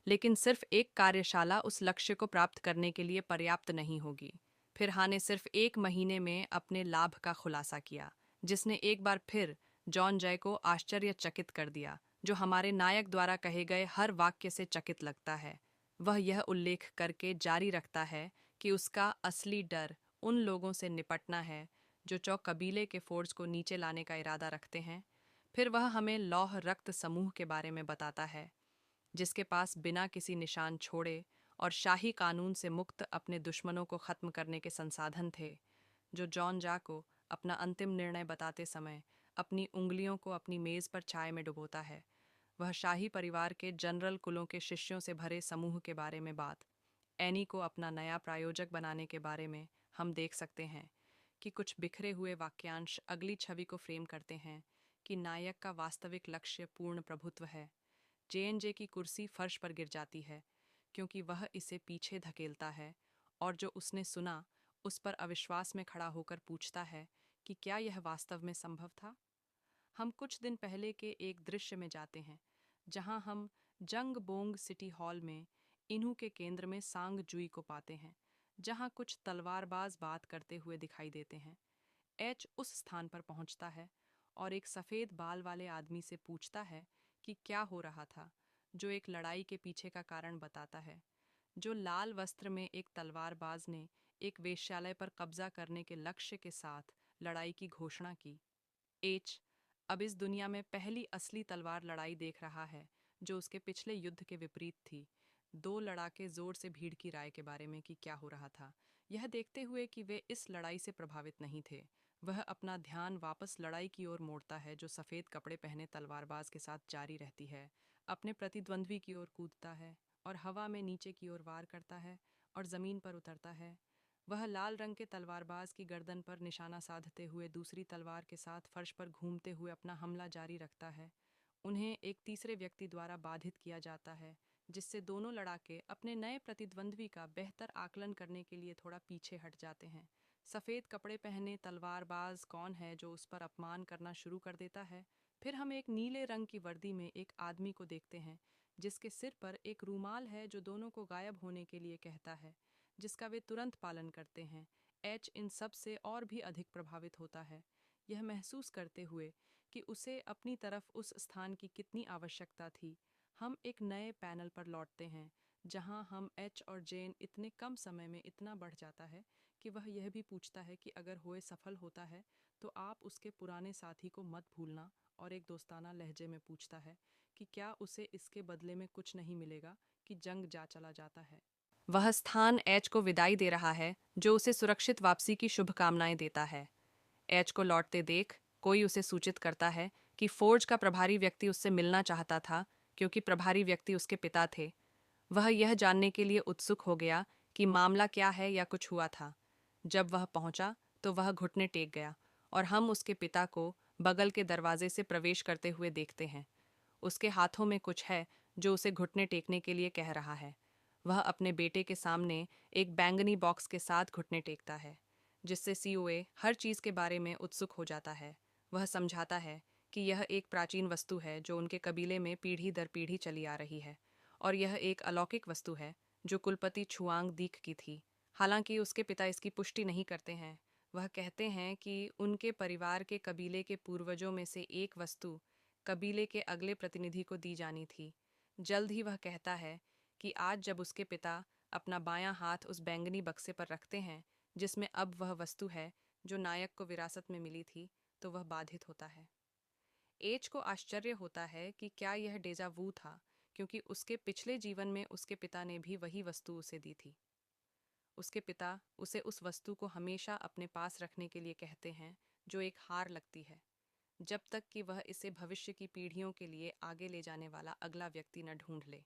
Speaker 1: लेकिन सिर्फ एक कार्यशाला उस लक्ष्य को प्राप्त करने के लिए पर्याप्त नहीं होगी। फिर हा ने सिर्फ 1 महीने में अपने लाभ का खुलासा किया, जिसने एक बार फिर जॉन जय को आश्चर्यचकित कर दिया, जो हमारे नायक द्वारा कहे गए हर वाक्य से चकित लगता है। वह यह उल्लेख करके जारी रखता है कि उसका असली डर उन लोगों से निपटना है जो चौक कबीले के फोर्स को नीचे लाने का इरादा रखते हैं। फिर वह हमें लौह रक्त समूह के बारे में बताता है, जिसके पास बिना किसी निशान छोड़े और शाही कानून से मुक्त अपने दुश्मनों को खत्म करने के संसाधन थे। जो जॉन जा को अपना अंतिम निर्णय बताते समय अपनी उंगलियों को अपनी मेज पर चाय में डुबोता है। वह शाही परिवार के जनरल कुलों के शिष्यों से भरे समूह के बारे में बात एनी को अपना नया प्रायोजक बनाने के बारे में हम देख सकते हैं कि कुछ बिखरे हुए वाक्यांश अगली छवि को फ्रेम करते हैं कि नायक का वास्तविक लक्ष्य पूर्ण प्रभुत्व है। जे की कुर्सी फर्श पर गिर जाती है क्योंकि वह इसे पीछे धकेलता है और जो उसने सुना उस पर अविश्वास में खड़ा होकर पूछता है कि क्या यह वास्तव में संभव था। हम कुछ दिन पहले के एक दृश्य में जाते हैं जहां हम जंग बोंग सिटी हॉल में इन्हू के केंद्र में सांग जुई को पाते हैं, जहां कुछ तलवारबाज बात करते हुए दिखाई देते हैं। एच उस स्थान पर पहुंचता है और एक सफ़ेद बाल वाले आदमी से पूछता है कि क्या हो रहा था, जो एक लड़ाई के पीछे का कारण बताता है। जो लाल वस्त्र में एक तलवारबाज ने एक वेश्यालय पर कब्जा करने के लक्ष्य के साथ लड़ाई की घोषणा की। एच अब इस दुनिया में पहली असली तलवार लड़ाई देख रहा है, जो उसके पिछले युद्ध के विपरीत थी। दो लड़ाके जोर से भीड़ की राय के बारे में कि क्या हो रहा था, यह देखते हुए कि वे इस लड़ाई से प्रभावित नहीं थे। वह अपना ध्यान वापस लड़ाई की ओर मोड़ता है जो सफ़ेद कपड़े पहने तलवारबाज के साथ जारी रहती है। अपने प्रतिद्वंद्वी की ओर कूदता है और हवा में नीचे की ओर वार करता है और ज़मीन पर उतरता है। वह लाल रंग के तलवारबाज की गर्दन पर निशाना साधते हुए दूसरी तलवार के साथ फर्श पर घूमते हुए अपना हमला जारी रखता है। उन्हें एक तीसरे व्यक्ति द्वारा बाधित किया जाता है, जिससे दोनों लड़ाके अपने नए प्रतिद्वंद्वी का बेहतर आकलन करने के लिए थोड़ा पीछे हट जाते हैं। सफ़ेद कपड़े पहने तलवारबाज कौन है जो उस पर अपमान करना शुरू कर देता है। फिर हम एक नीले रंग की वर्दी में एक आदमी को देखते हैं, जिसके सिर पर एक रूमाल है जो दोनों को गायब होने के लिए कहता है, जिसका वे तुरंत पालन करते हैं। एच इन सब से और भी अधिक प्रभावित होता है, यह महसूस करते हुए कि उसे अपनी तरफ उस स्थान की कितनी आवश्यकता थी। हम एक नए पैनल पर लौटते हैं जहां हम एच और जेन इतने कम समय में इतना बढ़ जाता है कि वह यह भी पूछता है कि अगर होए सफल होता है तो आप उसके पुराने साथी को मत भूलना, और एक दोस्ताना लहजे में पूछता है कि क्या उसे इसके बदले में कुछ नहीं मिलेगा कि जंग जा चला जाता है। वह स्थान एच को विदाई दे रहा है, जो उसे सुरक्षित वापसी की शुभकामनाएं देता है। एच को लौटते देख कोई उसे सूचित करता है कि फोर्ज का प्रभारी व्यक्ति उससे मिलना चाहता था, क्योंकि प्रभारी व्यक्ति उसके पिता थे। वह यह जानने के लिए उत्सुक हो गया कि मामला क्या है या कुछ हुआ था। जब वह पहुंचा तो वह घुटने टेक गया और हम उसके पिता को बगल के दरवाजे से प्रवेश करते हुए देखते हैं। उसके हाथों में कुछ है जो उसे घुटने टेकने के लिए कह रहा है। वह अपने बेटे के सामने एक बैंगनी बॉक्स के साथ घुटने टेकता है, जिससे सीओए हर चीज़ के बारे में उत्सुक हो जाता है। वह समझाता है कि यह एक प्राचीन वस्तु है जो उनके कबीले में पीढ़ी दर पीढ़ी चली आ रही है, और यह एक अलौकिक वस्तु है जो कुलपति छुआंग दीक की थी। हालांकि उसके पिता इसकी पुष्टि नहीं करते हैं। वह कहते हैं कि उनके परिवार के कबीले के पूर्वजों में से एक वस्तु कबीले के अगले प्रतिनिधि को दी जानी थी। जल्द ही वह कहता है कि आज जब उसके पिता अपना बायां हाथ उस बैंगनी बक्से पर रखते हैं जिसमें अब वह वस्तु है जो नायक को विरासत में मिली थी, तो वह बाधित होता है। एच को आश्चर्य होता है कि क्या यह डेजा वू था, क्योंकि उसके पिछले जीवन में उसके पिता ने भी वही वस्तु उसे दी थी। उसके पिता उसे उस वस्तु को हमेशा अपने पास रखने के लिए कहते हैं, जो एक हार लगती है, जब तक कि वह इसे भविष्य की पीढ़ियों के लिए आगे ले जाने वाला अगला व्यक्ति न ढूंढ ले।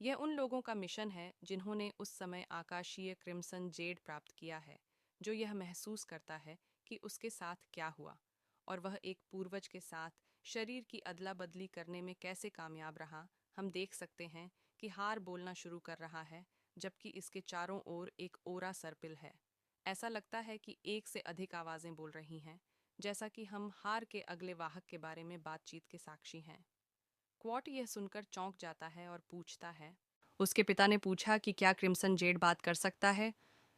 Speaker 1: यह उन लोगों का मिशन है जिन्होंने उस समय आकाशीय क्रिम्सन जेड प्राप्त किया है, जो यह महसूस करता है कि उसके साथ क्या हुआ, और वह एक पूर्वज के साथ शरीर की अदला बदली करने में कैसे कामयाब रहा। हम देख सकते हैं कि हार बोलना शुरू कर रहा है, जबकि इसके चारों ओर एक ओरा सर्पिल है। ऐसा लगता है कि एक से अधिक आवाज़ें बोल रही हैं, जैसा कि हम हार के अगले वाहक के बारे में बातचीत के साक्षी हैं। क्वॉट यह सुनकर चौंक जाता है और पूछता है। उसके पिता ने पूछा कि क्या क्रिम्सन जेड बात कर सकता है।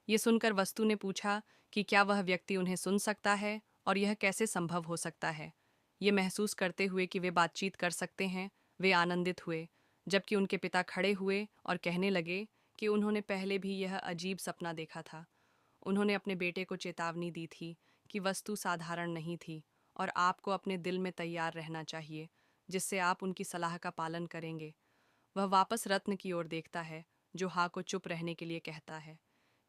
Speaker 1: ये सुनकर वस्तु ने पूछा कि क्या वह व्यक्ति उन्हें सुन सकता है और यह कैसे संभव हो सकता है। ये महसूस करते हुए कि वे बातचीत कर सकते हैं, वे आनंदित हुए, जबकि उनके पिता खड़े हुए और कहने लगे कि उन्होंने पहले भी यह अजीब सपना देखा था। उन्होंने अपने बेटे को चेतावनी दी थी कि वस्तु साधारण नहीं थी और आपको अपने दिल में तैयार रहना चाहिए, जिससे आप उनकी सलाह का पालन करेंगे। वह वापस रत्न की ओर देखता है, जो हा को चुप रहने के लिए कहता है,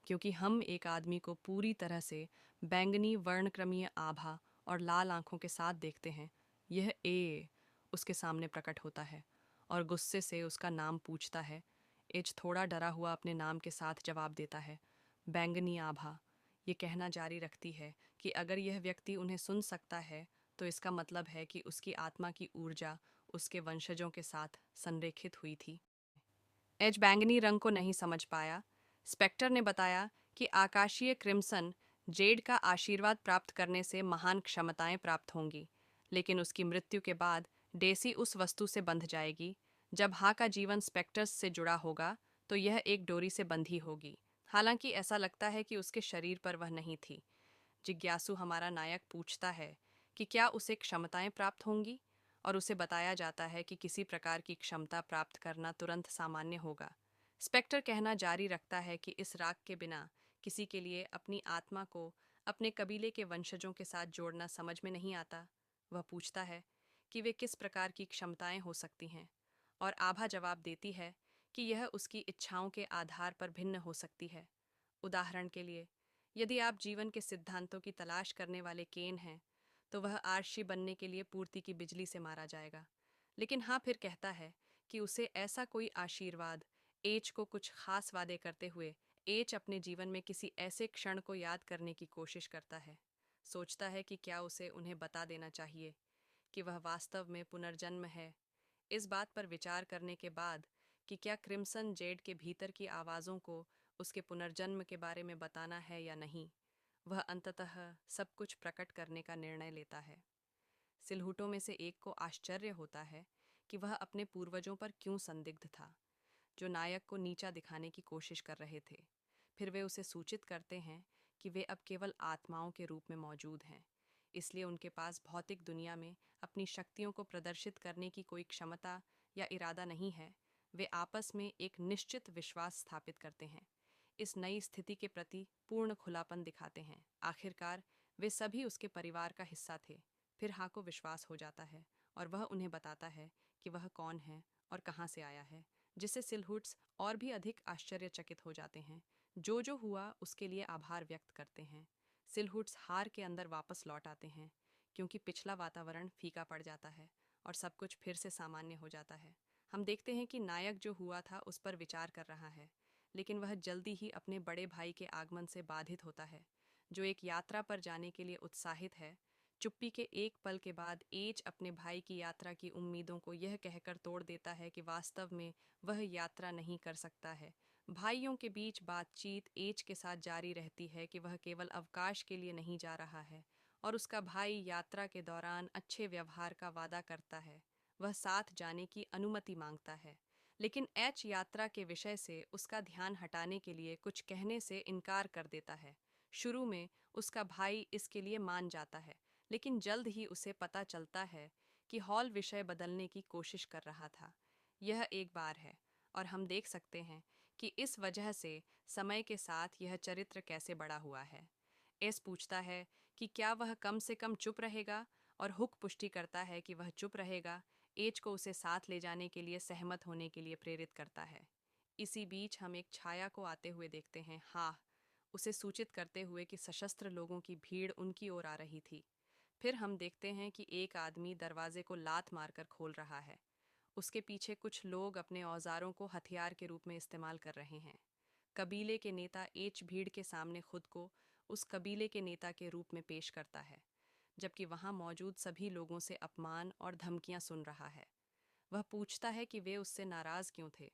Speaker 1: क्योंकि हम एक आदमी को पूरी तरह से बैंगनी वर्णक्रमीय आभा और लाल आंखों के साथ देखते हैं। यह ए उसके सामने प्रकट होता है और गुस्से से उसका नाम पूछता है। एच थोड़ा डरा हुआ अपने नाम के साथ जवाब देता है, बैंगनी आभा। ये कहना जारी रखती है कि अगर यह व्यक्ति उन्हें सुन सकता है, तो इसका मतलब है कि उसकी आत्मा की ऊर्जा उसके वंशजों के साथ संरेखित हुई थी। एच बैंगनी रंग को नहीं समझ पाया। स्पेक्टर ने बताया कि आकाशीय क्रिम्सन जेड का आशीर्वाद प्राप्त करने से महान क्षमताएं प्राप्त होंगी, लेकिन उसकी मृत्यु के बाद डेसी उस वस्तु से बंध जाएगी। जब हा का जीवन स्पेक्टर्स से जुड़ा होगा, तो यह एक डोरी से बंधी होगी। हालांकि ऐसा लगता है कि उसके शरीर पर वह नहीं थी। जिज्ञासु हमारा नायक पूछता है कि क्या उसे क्षमताएं प्राप्त होंगी, और उसे बताया जाता है कि किसी प्रकार की क्षमता प्राप्त करना तुरंत सामान्य होगा। स्पेक्टर कहना जारी रखता है कि इस राग के बिना किसी के लिए अपनी आत्मा को अपने कबीले के वंशजों के साथ जोड़ना समझ में नहीं आता। वह पूछता है कि वे किस प्रकार की क्षमताएं हो सकती हैं, और आभा जवाब देती है कि यह उसकी इच्छाओं के आधार पर भिन्न हो सकती है। उदाहरण के लिए, यदि आप जीवन के सिद्धांतों की तलाश करने वाले केन हैं, तो वह आरशी बनने के लिए पूर्ति की बिजली से मारा जाएगा। लेकिन हाँ, फिर कहता है कि उसे ऐसा कोई आशीर्वाद, एच को कुछ खास वादे करते हुए एच अपने जीवन में किसी ऐसे क्षण को याद करने की कोशिश करता है। सोचता है कि क्या उसे उन्हें बता देना चाहिए कि वह वास्तव में पुनर्जन्म है। इस बात पर विचार करने के बाद कि क्या क्रिम्सन जेड के भीतर की आवाज़ों को उसके पुनर्जन्म के बारे में बताना है या नहीं, वह अंततः सब कुछ प्रकट करने का निर्णय लेता है। सिलहुटों में से एक को आश्चर्य होता है कि वह अपने पूर्वजों पर क्यों संदिग्ध था, जो नायक को नीचा दिखाने की कोशिश कर रहे थे। फिर वे उसे सूचित करते हैं कि वे अब केवल आत्माओं के रूप में मौजूद हैं, इसलिए उनके पास भौतिक दुनिया में अपनी शक्तियों को प्रदर्शित करने की कोई क्षमता या इरादा नहीं है। वे आपस में एक निश्चित विश्वास स्थापित करते हैं, इस नई स्थिति के प्रति पूर्ण खुलापन दिखाते हैं। आखिरकार वे सभी उसके परिवार का हिस्सा थे। फिर हा को विश्वास हो जाता है और वह उन्हें बताता है कि वह कौन है और कहाँ से आया है, जिससे सिलहुट्स और भी अधिक आश्चर्यचकित हो जाते हैं। जो हुआ उसके लिए आभार व्यक्त करते हैं। सिलहुट्स हार के अंदर वापस लौट आते हैं, क्योंकि पिछला वातावरण फीका पड़ जाता है और सब कुछ फिर से सामान्य हो जाता है। हम देखते हैं कि नायक जो हुआ था उस पर विचार कर रहा है, लेकिन वह जल्दी ही अपने बड़े भाई के आगमन से बाधित होता है, जो एक यात्रा पर जाने के लिए उत्साहित है। चुप्पी के एक पल के बाद एच अपने भाई की यात्रा की उम्मीदों को यह कहकर तोड़ देता है कि वास्तव में वह यात्रा नहीं कर सकता है। भाइयों के बीच बातचीत एच के साथ जारी रहती है कि वह केवल अवकाश के लिए नहीं जा रहा है और उसका भाई यात्रा के दौरान अच्छे व्यवहार का वादा करता है। वह साथ जाने की अनुमति मांगता है, लेकिन एच यात्रा के विषय से उसका ध्यान हटाने के लिए कुछ कहने से इनकार कर देता है। शुरू में उसका भाई इसके लिए मान जाता है, लेकिन जल्द ही उसे पता चलता है कि हॉल विषय बदलने की कोशिश कर रहा था। यह एक बार है, और हम देख सकते हैं कि इस वजह से समय के साथ यह चरित्र कैसे बड़ा हुआ है। एस पूछता है कि क्या वह कम से कम चुप रहेगा, और हुक पुष्टि करता है कि वह चुप रहेगा। एच को उसे साथ ले जाने के लिए सहमत होने के लिए प्रेरित करता है। इसी बीच हम एक छाया को आते हुए देखते हैं, हाँ, उसे सूचित करते हुए कि सशस्त्र लोगों की भीड़ उनकी ओर आ रही थी। फिर हम देखते हैं कि एक आदमी दरवाजे को लात मारकर खोल रहा है। उसके पीछे कुछ लोग अपने औजारों को हथियार के रूप में इस्तेमाल कर रहे हैं। कबीले के नेता एच भीड़ के सामने खुद को उस कबीले के नेता के रूप में पेश करता है, जबकि वहां मौजूद सभी लोगों से अपमान और धमकियां सुन रहा है। वह पूछता है कि वे उससे नाराज क्यों थे,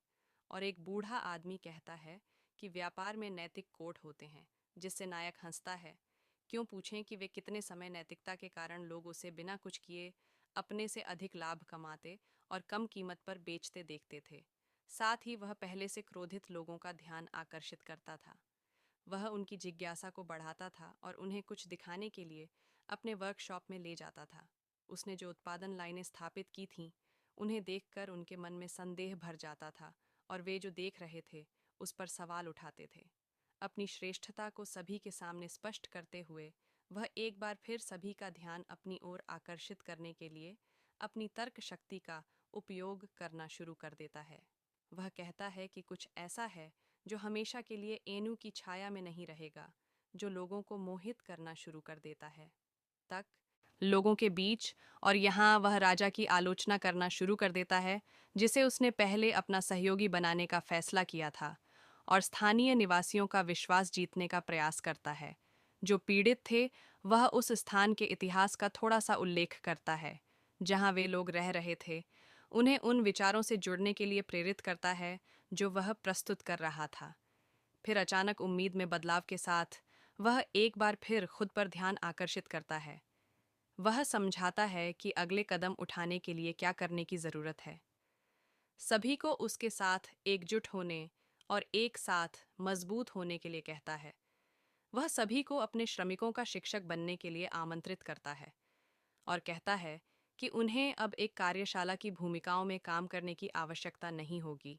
Speaker 1: और एक बूढ़ा आदमी कहता है कि व्यापार में नैतिक कोड होते हैं, जिससे नायक हंसता है। क्यों पूछें कि वे कितने समय नैतिकता के कारण लोग उसे बिना कुछ किए अपने से अधिक लाभ कमाते और कम कीमत पर बेचते देखते थे। साथ ही वह पहले से क्रोधित लोगों का ध्यान आकर्षित करता था। वह उनकी जिज्ञासा को बढ़ाता था और उन्हें कुछ दिखाने के लिए अपने वर्कशॉप में ले जाता था। उसने जो उत्पादन लाइनें स्थापित की थीं, उन्हें देखकर उनके मन में संदेह भर जाता था, और वे जो देख रहे थे उस पर सवाल उठाते थे। अपनी श्रेष्ठता को सभी के सामने स्पष्ट करते हुए वह एक बार फिर सभी का ध्यान अपनी ओर आकर्षित करने के लिए अपनी तर्क शक्ति का उपयोग करना शुरू कर देता है। वह कहता है कि कुछ ऐसा है जो हमेशा के लिए एनु की छाया में नहीं रहेगा, जो लोगों को मोहित करना शुरू कर देता है। तक लोगों के बीच, और यहाँ वह राजा की आलोचना करना शुरू कर देता है, जिसे उसने पहले अपना सहयोगी बनाने का फैसला किया था, और स्थानीय निवासियों का विश्वास जीतने का प्रयास करता है। जो पीड़ित थे, वह उस स्थान के इतिहास का थोड़ा सा उल्लेख करता है जहाँ वे लोग रह रहे थे, उन्हें उन विचारों से जुड़ने के लिए प्रेरित करता है जो वह प्रस्तुत कर रहा था। फिर अचानक उम्मीद में बदलाव के साथ वह एक बार फिर खुद पर ध्यान आकर्षित करता है। वह समझाता है कि अगले कदम उठाने के लिए क्या करने की जरूरत है। सभी को उसके साथ एकजुट होने और एक साथ मजबूत होने के लिए कहता है। वह सभी को अपने श्रमिकों का शिक्षक बनने के लिए आमंत्रित करता है और कहता है कि उन्हें अब एक कार्यशाला की भूमिकाओं में काम करने की आवश्यकता नहीं होगी।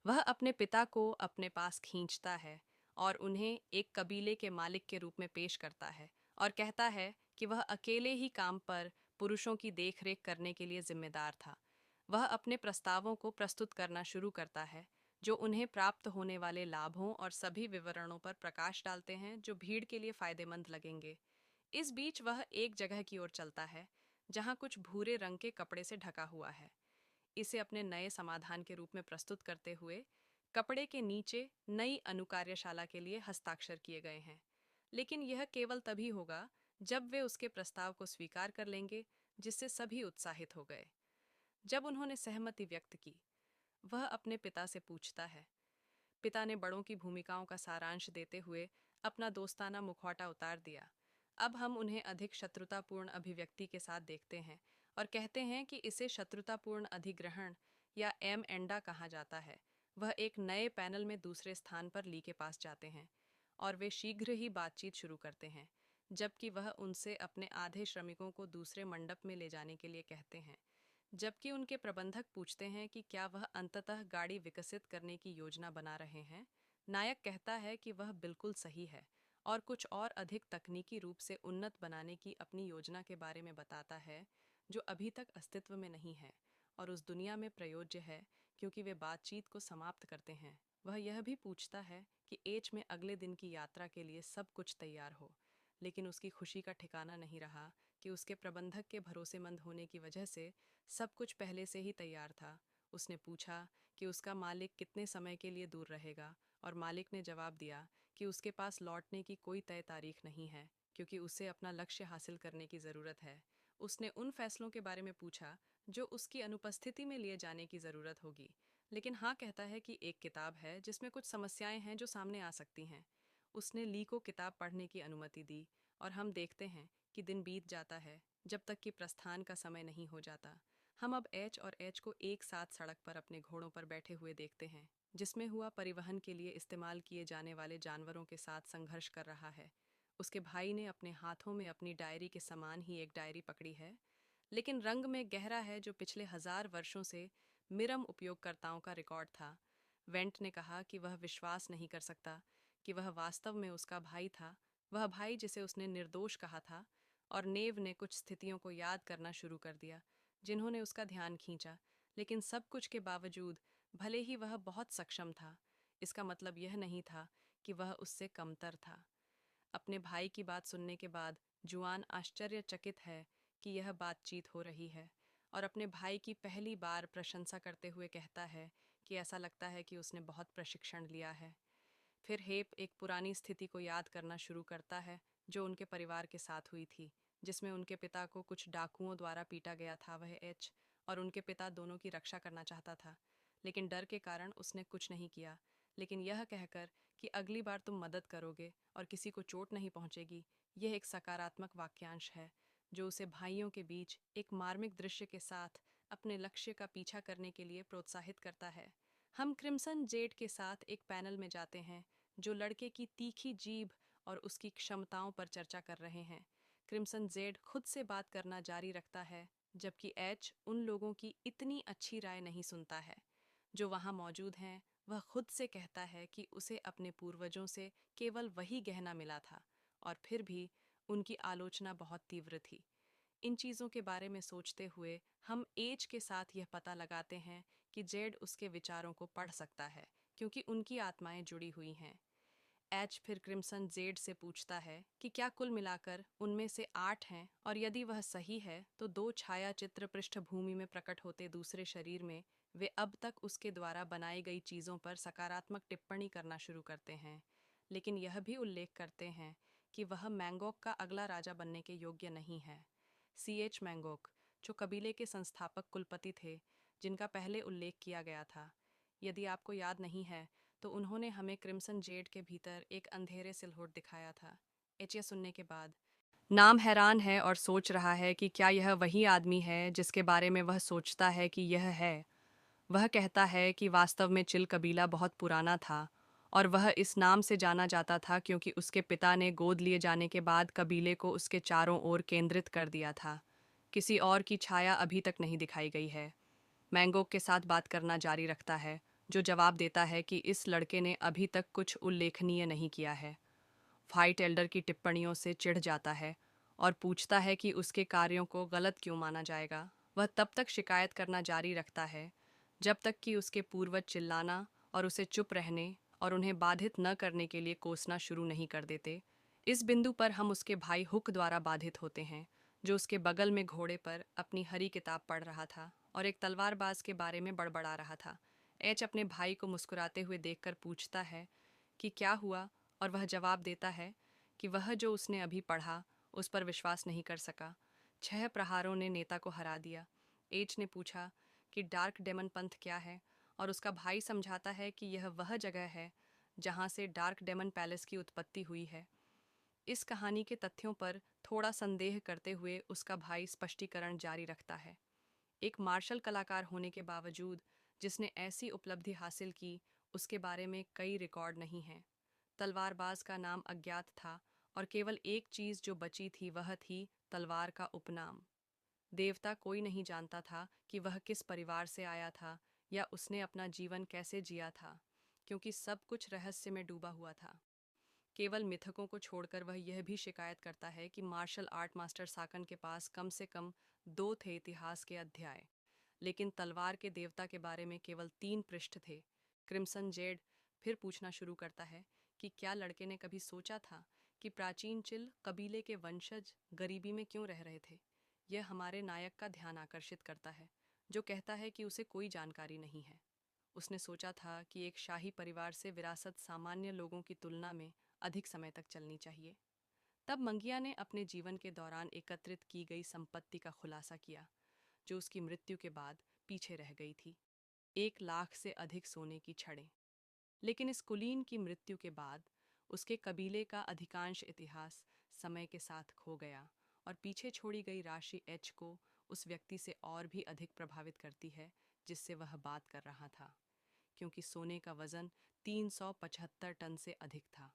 Speaker 1: वह अपने पिता को अपने पास खींचता है और उन्हें एक कबीले के मालिक के रूप में पेश करता है, और कहता है कि वह अकेले ही काम पर पुरुषों की देखरेख करने के लिए जिम्मेदार था। वह अपने प्रस्तावों को प्रस्तुत करना शुरू करता है, जो उन्हें प्राप्त होने वाले लाभों और सभी विवरणों पर प्रकाश डालते हैं जो भीड़ के लिए फायदेमंद लगेंगे। इस बीच वह एक जगह की ओर चलता है जहां कुछ भूरे रंग के कपड़े से ढका हुआ है। इसे अपने नए समाधान के रूप में प्रस्तुत करते हुए कपड़े के नीचे नई अनुकार्यशाला के लिए हस्ताक्षर किए गए हैं। लेकिन यह केवल तभी होगा जब वे उसके प्रस्ताव को स्वीकार कर लेंगे, जिससे सभी उत्साहित हो गए। जब उन्होंने सहमति व्यक्त की, वह अपने पिता से पूछता है। पिता ने बड़ों की भूमिकाओं का सारांश देते हुए अपना दोस्ताना मुखौटा उतार दिया। अब हम उन्हें अधिक शत्रुतापूर्ण अभिव्यक्ति के साथ देखते हैं और कहते हैं कि इसे शत्रुतापूर्ण अधिग्रहण या एम एंडा कहा जाता है। वह एक नए पैनल में दूसरे स्थान पर ली के पास जाते हैं और वे शीघ्र ही बातचीत शुरू करते हैं, जबकि वह उनसे अपने आधे श्रमिकों को दूसरे मंडप में ले जाने के लिए कहते हैं। जबकि उनके प्रबंधक पूछते हैं कि क्या वह अंततः गाड़ी विकसित करने की योजना बना रहे हैं, नायक कहता है कि वह बिल्कुल सही है और कुछ और अधिक तकनीकी रूप से उन्नत बनाने की अपनी योजना के बारे में बताता है, जो अभी तक अस्तित्व में नहीं है और उस दुनिया में प्रयोज्य है, क्योंकि वे बातचीत को समाप्त करते हैं। वह यह भी पूछता है कि एच में अगले दिन की यात्रा के लिए सब कुछ तैयार हो, लेकिन उसकी खुशी का ठिकाना नहीं रहा कि उसके प्रबंधक के भरोसेमंद होने की वजह से सब कुछ पहले से ही तैयार था। उसने पूछा कि उसका मालिक कितने समय के लिए दूर रहेगा, और मालिक ने जवाब दिया कि उसके पास लौटने की कोई तय तारीख नहीं है, क्योंकि उसे अपना लक्ष्य हासिल करने की ज़रूरत है। उसने उन फैसलों के बारे में पूछा जो उसकी अनुपस्थिति में लिए जाने की ज़रूरत होगी, लेकिन हाँ कहता है कि एक किताब है जिसमें कुछ समस्याएं हैं जो सामने आ सकती हैं। उसने ली को किताब पढ़ने की अनुमति दी, और हम देखते हैं कि दिन बीत जाता है जब तक कि प्रस्थान का समय नहीं हो जाता। हम अब एच और एच को एक साथ सड़क पर अपने घोड़ों पर बैठे हुए देखते हैं, जिसमें हुआ परिवहन के लिए इस्तेमाल किए जाने वाले जानवरों के साथ संघर्ष कर रहा है। उसके भाई ने अपने हाथों में अपनी डायरी के समान ही एक डायरी पकड़ी है, लेकिन रंग में गहरा है, जो पिछले 1000 वर्षों से मिरम उपयोगकर्ताओं का रिकॉर्ड था। वेंट ने कहा कि वह विश्वास नहीं कर सकता कि वह वास्तव में उसका भाई था, वह भाई जिसे उसने निर्दोष कहा था। और नेव ने कुछ स्थितियों को याद करना शुरू कर दिया जिन्होंने उसका ध्यान खींचा, लेकिन सब कुछ के बावजूद, भले ही वह बहुत सक्षम था, इसका मतलब यह नहीं था कि वह उससे कमतर था। अपने भाई की बात सुनने के बाद जुआन आश्चर्यचकित है कि यह बातचीत हो रही है, और अपने भाई की पहली बार प्रशंसा करते हुए कहता है कि ऐसा लगता है कि उसने बहुत प्रशिक्षण लिया है। फिर हेप एक पुरानी स्थिति को याद करना शुरू करता है जो उनके परिवार के साथ हुई थी, जिसमें उनके पिता को कुछ डाकुओं द्वारा पीटा गया था। वह एच और उनके पिता दोनों की रक्षा करना चाहता था, लेकिन डर के कारण उसने कुछ नहीं किया। लेकिन यह कहकर कि अगली बार तुम मदद करोगे और किसी को चोट नहीं पहुंचेगी, यह एक सकारात्मक वाक्यांश है जो उसे भाइयों के बीच एक मार्मिक दृश्य के साथ अपने लक्ष्य का पीछा करने के लिए प्रोत्साहित करता है। हम क्रिम्सन जेड के साथ एक पैनल में जाते हैं जो लड़के की तीखी जीभ और उसकी क्षमताओं पर चर्चा कर रहे हैं। क्रिम्सन जेड खुद से बात करना जारी रखता है, जबकि एच उन लोगों की इतनी अच्छी राय नहीं सुनता है जो वहाँ मौजूद हैं। वह खुद से कहता है कि उसे अपने पूर्वजों से केवल वही गहना मिला था, और फिर भी उनकी आलोचना बहुत तीव्र थी। इन चीज़ों के बारे में सोचते हुए हम एज के साथ यह पता लगाते हैं कि जेड उसके विचारों को पढ़ सकता है, क्योंकि उनकी आत्माएं जुड़ी हुई हैं। एच फिर क्रिम्सन जेड से पूछता है कि क्या कुल मिलाकर उनमें से 8 हैं, और यदि वह सही है तो 2 छायाचित्र पृष्ठभूमि में प्रकट होते दूसरे शरीर में वे अब तक उसके द्वारा बनाई गई चीज़ों पर सकारात्मक टिप्पणी करना शुरू करते हैं, लेकिन यह भी उल्लेख करते हैं कि वह मैंगोक का अगला राजा बनने के योग्य नहीं है। सीएच मैंगोक, जो कबीले के संस्थापक कुलपति थे जिनका पहले उल्लेख किया गया था, यदि आपको याद नहीं है तो उन्होंने हमें क्रिम्सन जेड के भीतर एक अंधेरे सिलहोट दिखाया था। एचिया सुनने के बाद नाम हैरान है और सोच रहा है कि क्या यह वही आदमी है जिसके बारे में वह सोचता है कि यह है। वह कहता है कि वास्तव में चिल कबीला बहुत पुराना था, और वह इस नाम से जाना जाता था क्योंकि उसके पिता ने गोद लिए जाने के बाद कबीले को उसके चारों ओर केंद्रित कर दिया था। किसी और की छाया अभी तक नहीं दिखाई गई है। मैंगोक के साथ बात करना जारी रखता है, जो जवाब देता है कि इस लड़के ने अभी तक कुछ उल्लेखनीय नहीं किया है। फाइट एल्डर की टिप्पणियों से चिढ़ जाता है और पूछता है कि उसके कार्यों को गलत क्यों माना जाएगा। वह तब तक शिकायत करना जारी रखता है जब तक कि उसके पूर्वज चिल्लाना और उसे चुप रहने और उन्हें बाधित न करने के लिए कोसना शुरू नहीं कर देते। इस बिंदु पर हम उसके भाई हुक द्वारा बाधित होते हैं, जो उसके बगल में घोड़े पर अपनी हरी किताब पढ़ रहा था और एक तलवारबाज के बारे में बड़बड़ा रहा था। एच अपने भाई को मुस्कुराते हुए देखकर पूछता है कि क्या हुआ, और वह जवाब देता है कि वह जो उसने अभी पढ़ा उस पर विश्वास नहीं कर सका। 6 प्रहारों ने नेता को हरा दिया। एच ने पूछा कि डार्क डेमन पंथ क्या है, और उसका भाई समझाता है कि यह वह जगह है जहाँ से डार्क डेमन पैलेस की उत्पत्ति हुई है। इस कहानी के तथ्यों पर थोड़ा संदेह करते हुए उसका भाई स्पष्टीकरण जारी रखता है। एक मार्शल कलाकार होने के बावजूद जिसने ऐसी उपलब्धि हासिल की, उसके बारे में कई रिकॉर्ड नहीं हैं। तलवारबाज का नाम अज्ञात था, और केवल एक चीज़ जो बची थी वह थी तलवार का उपनाम। देवता कोई नहीं जानता था कि वह किस परिवार से आया था या उसने अपना जीवन कैसे जिया था, क्योंकि सब कुछ रहस्य में डूबा हुआ था। केवल मिथकों को छोड़कर वह यह भी शिकायत करता है कि मार्शल आर्ट मास्टर साकन के पास कम से कम 2 थे इतिहास के अध्याय, लेकिन तलवार के देवता के बारे में केवल 3 पृष्ठ थे। क्रिम्सन जेड फिर पूछना शुरू करता है कि क्या लड़के ने कभी सोचा था कि प्राचीन चिल कबीले के वंशज गरीबी में क्यों रह रहे थे। यह हमारे नायक का ध्यान आकर्षित करता है, जो कहता है कि उसे कोई जानकारी नहीं है। उसने सोचा था कि एक शाही परिवार से विरासत सामान्य लोगों की तुलना में अधिक समय तक चलनी चाहिए। तब मंगिया ने अपने जीवन के दौरान एकत्रित की गई संपत्ति का खुलासा किया, जो उसकी मृत्यु के बाद पीछे रह गई थी। 1 लाख से अधिक सोने की छड़ें। लेकिन इस कुलीन की मृत्यु के बाद उसके कबीले का अधिकांश इतिहास समय के साथ खो गया और पीछे छोड़ी गई राशि एच को उस व्यक्ति से और भी अधिक प्रभावित करती है जिससे वह बात कर रहा था, क्योंकि सोने का वजन 375 टन से अधिक था।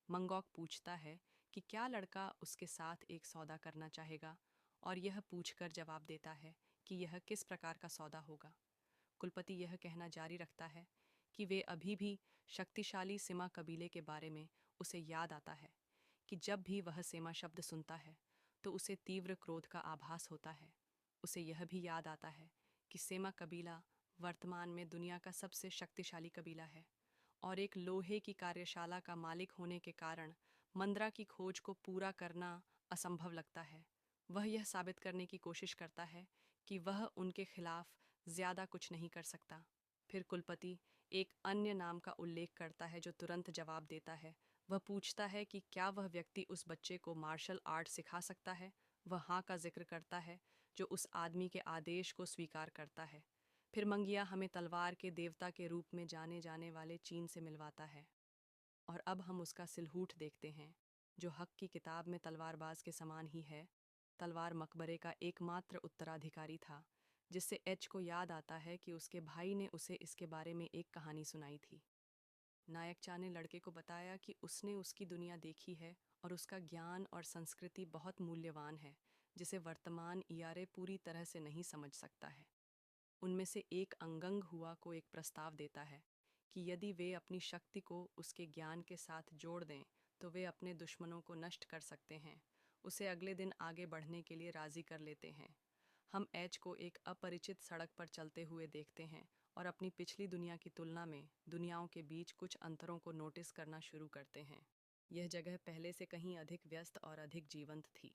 Speaker 1: मंगोक पूछता है कि क्या लड़का उसके साथ एक सौदा करना चाहेगा, और यह पूछकर जवाब देता है कि यह किस प्रकार का सौदा होगा। कुलपति यह कहना जारी रखता है कि वे अभी भी शक्तिशाली सिमा कबीले के बारे में उसे याद आता है कि जब भी वह सेमा शब्द सुनता है तो उसे तीव्र क्रोध का आभास होता है। उसे यह भी याद आता है कि सेमा कबीला वर्तमान में दुनिया का सबसे शक्तिशाली कबीला है और एक लोहे की कार्यशाला का मालिक होने के कारण मंद्रा की खोज को पूरा करना असंभव लगता है। वह यह साबित करने की कोशिश करता है कि वह उनके खिलाफ ज्यादा कुछ नहीं कर सकता। फिर कुलपति एक अन्य नाम का उल्लेख करता है जो तुरंत जवाब देता है। वह पूछता है कि क्या वह व्यक्ति उस बच्चे को मार्शल आर्ट सिखा सकता है। वह हाँ का जिक्र करता है, जो उस आदमी के आदेश को स्वीकार करता है। फिर मंगिया हमें तलवार के देवता के रूप में जाने जाने वाले चीन से मिलवाता है, और अब हम उसका सिलहूट देखते हैं, जो हक की किताब में तलवारबाज के समान ही है। तलवार मकबरे का एकमात्र उत्तराधिकारी था, जिससे एच को याद आता है कि उसके भाई ने उसे इसके बारे में एक कहानी सुनाई थी। नायक चा ने लड़के को बताया कि उसने उसकी दुनिया देखी है और उसका ज्ञान और संस्कृति बहुत मूल्यवान है, जिसे वर्तमान इयारे पूरी तरह से नहीं समझ सकता है। उनमें से एक अंगंग हुआ को एक प्रस्ताव देता है कि यदि वे अपनी शक्ति को उसके ज्ञान के साथ जोड़ दें तो वे अपने दुश्मनों को नष्ट कर सकते हैं। उसे अगले दिन आगे बढ़ने के लिए राजी कर लेते हैं। हम एच को एक अपरिचित सड़क पर चलते हुए देखते हैं और अपनी पिछली दुनिया की तुलना में दुनियाओं के बीच कुछ अंतरों को नोटिस करना शुरू करते हैं। यह जगह पहले से कहीं अधिक व्यस्त और अधिक जीवंत थी।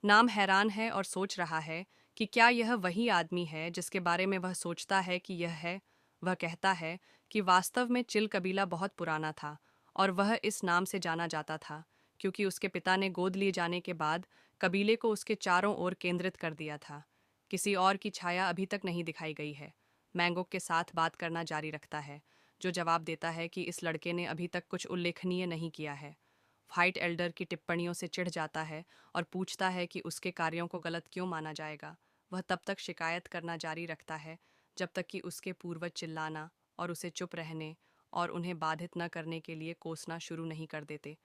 Speaker 1: नाम हैरान है और सोच रहा है कि क्या यह वही आदमी है जिसके बारे में वह सोचता है कि यह है। वह कहता है कि वास्तव में चिल कबीला बहुत पुराना था और वह इस नाम से जाना जाता था क्योंकि उसके पिता ने गोद लिए जाने के बाद कबीले को उसके चारों ओर केंद्रित कर दिया था। किसी और की छाया अभी तक नहीं दिखाई गई है। मैंगोक के साथ बात करना जारी रखता है, जो जवाब देता है कि इस लड़के ने अभी तक कुछ उल्लेखनीय नहीं किया है। व्हाइट एल्डर की टिप्पणियों से चिढ़ जाता है और पूछता है कि उसके कार्यों को गलत क्यों माना जाएगा। वह तब तक शिकायत करना जारी रखता है जब तक कि उसके पूर्वज चिल्लाना और उसे चुप रहने और उन्हें बाधित न करने के लिए कोसना शुरू नहीं कर देते।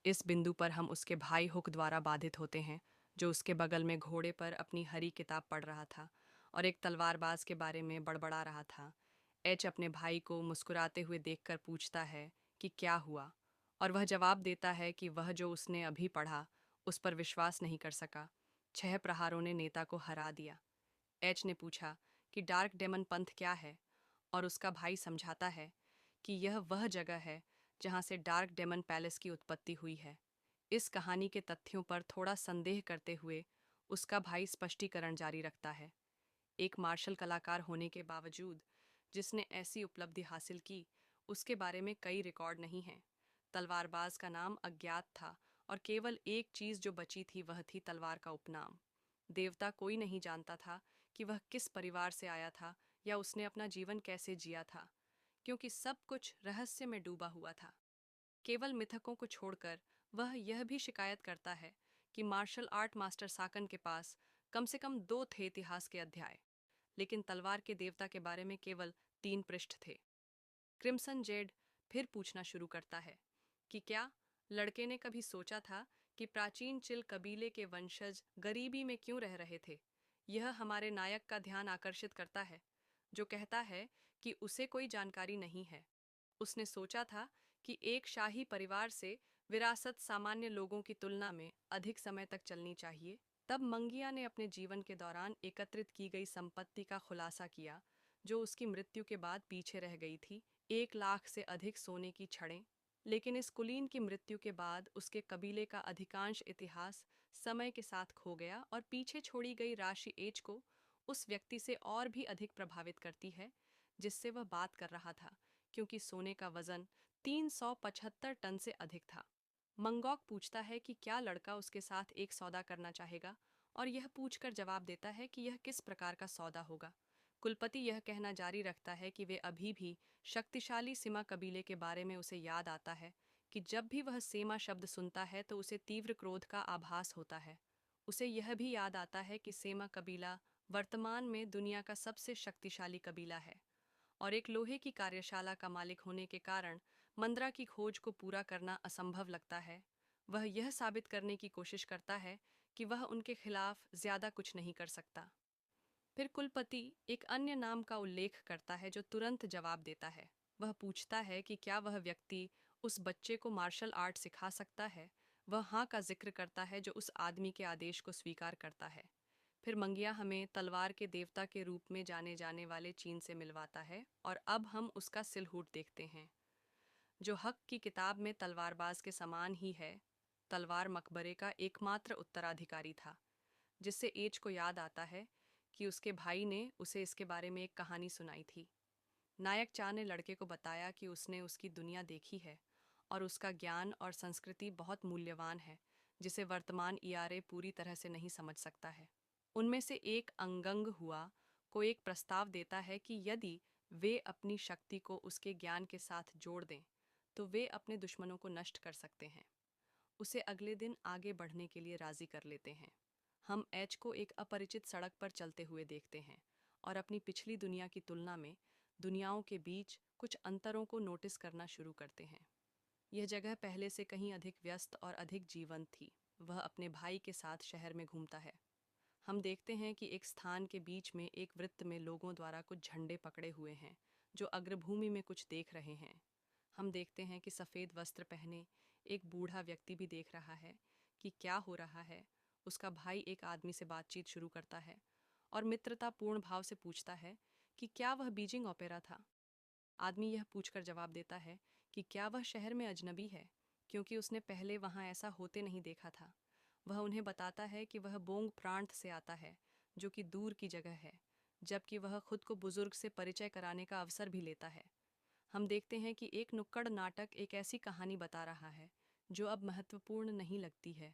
Speaker 1: इस बिंदु पर हम उसके भाई हुक द्वारा बाधित होते हैं, जो उसके बगल में घोड़े पर अपनी हरी किताब पढ़ रहा था और एक तलवारबाज के बारे में बड़बड़ा रहा था। एच अपने भाई को मुस्कुराते हुए देखकर पूछता है कि क्या हुआ, और वह जवाब देता है कि वह जो उसने अभी पढ़ा उस पर विश्वास नहीं कर सका। 6 प्रहारों ने नेता को हरा दिया। एच ने पूछा कि डार्क डेमन पंथ क्या है, और उसका भाई समझाता है कि यह वह जगह है जहाँ से डार्क डेमन पैलेस की उत्पत्ति हुई है। इस कहानी के तथ्यों पर थोड़ा संदेह करते हुए उसका भाई स्पष्टीकरण जारी रखता है। एक मार्शल कलाकार होने के बावजूद जिसने ऐसी उपलब्धि हासिल की, उसके बारे में कई रिकॉर्ड नहीं हैं। तलवारबाज का नाम अज्ञात था और केवल एक चीज जो बची थी वह थी तलवार का उपनाम। देवता कोई नहीं जानता था कि वह किस परिवार से आया था या उसने अपना जीवन कैसे जिया था, क्योंकि सब कुछ रहस्य में डूबा हुआ था। केवल मिथकों को छोड़कर वह यह भी शिकायत करता है कि मार्शल आर्ट मास्टर साकन के पास कम से कम 2 थे इतिहास के अध्याय, लेकिन तलवार के देवता के बारे में केवल 3 पृष्ठ थे। क्रिम्सन जेड फिर पूछना शुरू करता है कि क्या लड़के ने कभी सोचा था कि प्राचीन चिल कबीले के वंशज गरीबी में क्यों रह रहे थे। यह हमारे नायक का ध्यान आकर्षित करता है, जो कहता है कि उसे कोई जानकारी नहीं है। उसने सोचा था कि एक शाही परिवार से विरासत सामान्य लोगों की तुलना में अधिक समय तक चलनी चाहिए। तब मंगिया ने अपने जीवन के दौरान एकत्रित की गई संपत्ति का खुलासा किया, जो उसकी मृत्यु के बाद पीछे रह गई थी। 1 लाख से अधिक सोने की छड़ें। लेकिन इस कुलीन की मृत्यु के बाद उसके कबीले का अधिकांश इतिहास समय के साथ खो गया और पीछे छोड़ी गई राशि एच को उस व्यक्ति से और भी अधिक प्रभावित करती है जिससे वह बात कर रहा था, क्योंकि सोने का वजन 375 टन से अधिक था। मंगॉक पूछता है कि क्या लड़का उसके साथ एक सौदा करना चाहेगा, और यह पूछकर जवाब देता है कि यह किस प्रकार का सौदा होगा। कुलपति यह कहना जारी रखता है कि वे अभी भी शक्तिशाली सिमा कबीले के बारे में उसे याद आता है कि जब भी वह सेमा शब्द सुनता है तो उसे तीव्र क्रोध का आभास होता है। उसे यह भी याद आता है कि सेमा कबीला वर्तमान में दुनिया का सबसे शक्तिशाली कबीला है और एक लोहे की कार्यशाला का मालिक होने के कारण मंद्रा की खोज को पूरा करना असंभव लगता है। वह यह साबित करने की कोशिश करता है कि वह उनके खिलाफ ज्यादा कुछ नहीं कर सकता। फिर कुलपति एक अन्य नाम का उल्लेख करता है जो तुरंत जवाब देता है। वह पूछता है कि क्या वह व्यक्ति उस बच्चे को मार्शल आर्ट सिखा सकता है। वह हाँ का जिक्र करता है जो उस आदमी के आदेश को स्वीकार करता है। फिर मंगिया हमें तलवार के देवता के रूप में जाने जाने वाले चीन से मिलवाता है और अब हम उसका सिलहूट देखते हैं, जो हक की किताब में तलवारबाज के समान ही है। तलवार मकबरे का एकमात्र उत्तराधिकारी था, जिससे एज को याद आता है कि उसके भाई ने उसे इसके बारे में एक कहानी सुनाई थी। नायक चा ने लड़के को बताया कि उसने उसकी दुनिया देखी है और उसका ज्ञान और संस्कृति बहुत मूल्यवान है, जिसे वर्तमान इयारे पूरी तरह से नहीं समझ सकता है। उनमें से एक अंगंग हुआ को एक प्रस्ताव देता है कि यदि वे अपनी शक्ति को उसके ज्ञान के साथ जोड़ दें तो वे अपने दुश्मनों को नष्ट कर सकते हैं। उसे अगले दिन आगे बढ़ने के लिए राजी कर लेते हैं। हम एच को एक अपरिचित सड़क पर चलते हुए देखते हैं और अपनी पिछली दुनिया की तुलना में दुनियाओं के बीच कुछ अंतरों को नोटिस करना शुरू करते हैं। यह जगह पहले से कहीं अधिक व्यस्त और अधिक जीवंत थी। वह अपने भाई के साथ शहर में घूमता है। हम देखते हैं कि एक स्थान के बीच में एक वृत्त में लोगों द्वारा कुछ झंडे पकड़े हुए हैं जो अग्रभूमि में कुछ देख रहे हैं। हम देखते हैं कि सफ़ेद वस्त्र पहने एक बूढ़ा व्यक्ति भी देख रहा है कि क्या हो रहा है। उसका भाई एक आदमी से बातचीत शुरू करता है और मित्रतापूर्ण भाव से पूछता है कि क्या वह बीजिंग ओपेरा था। आदमी यह पूछकर जवाब देता है कि क्या वह शहर में अजनबी है, क्योंकि उसने पहले वहाँ ऐसा होते नहीं देखा था। वह उन्हें बताता है कि वह बोंग प्रांत से आता है, जो कि दूर की जगह है, जबकि वह खुद को बुजुर्ग से परिचय कराने का अवसर भी लेता है। हम देखते हैं कि एक नुक्कड़ नाटक एक ऐसी कहानी बता रहा है जो अब महत्वपूर्ण नहीं लगती है,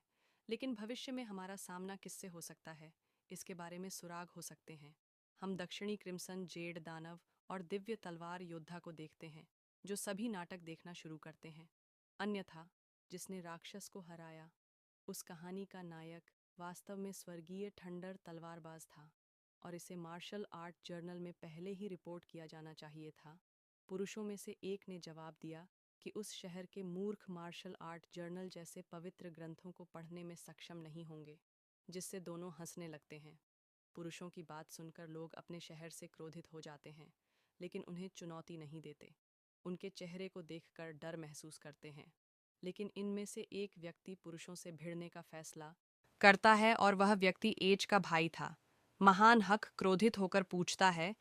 Speaker 1: लेकिन भविष्य में हमारा सामना किससे हो सकता है, इसके बारे में सुराग हो सकते हैं। हम दक्षिणी क्रिम्सन जेड दानव और दिव्य तलवार योद्धा को देखते हैं, जो सभी नाटक देखना शुरू करते हैं। अन्यथा, जिसने राक्षस को हराया, उस कहानी का नायक वास्तव में स्वर्गीय ठंडर तलवारबाज था और इसे मार्शल आर्ट जर्नल में पहले ही रिपोर्ट किया जाना चाहिए था। पुरुषों में से एक ने जवाब दिया कि उस शहर के मूर्ख मार्शल आर्ट जर्नल जैसे पवित्र ग्रंथों को पढ़ने में सक्षम नहीं होंगे, जिससे दोनों हंसने लगते हैं। पुरुषों की बात सुनकर लोग अपने शहर से क्रोधित हो जाते हैं, लेकिन उन्हें चुनौती नहीं देते। उनके चेहरे को देखकर डर महसूस करते हैं। लेकिन इनमें से एक व्यक्ति पुरुषों से भिड़ने का फैसला करता है और वह व्यक्ति एज का भाई था। महान हक क्रोधित होकर पूछता है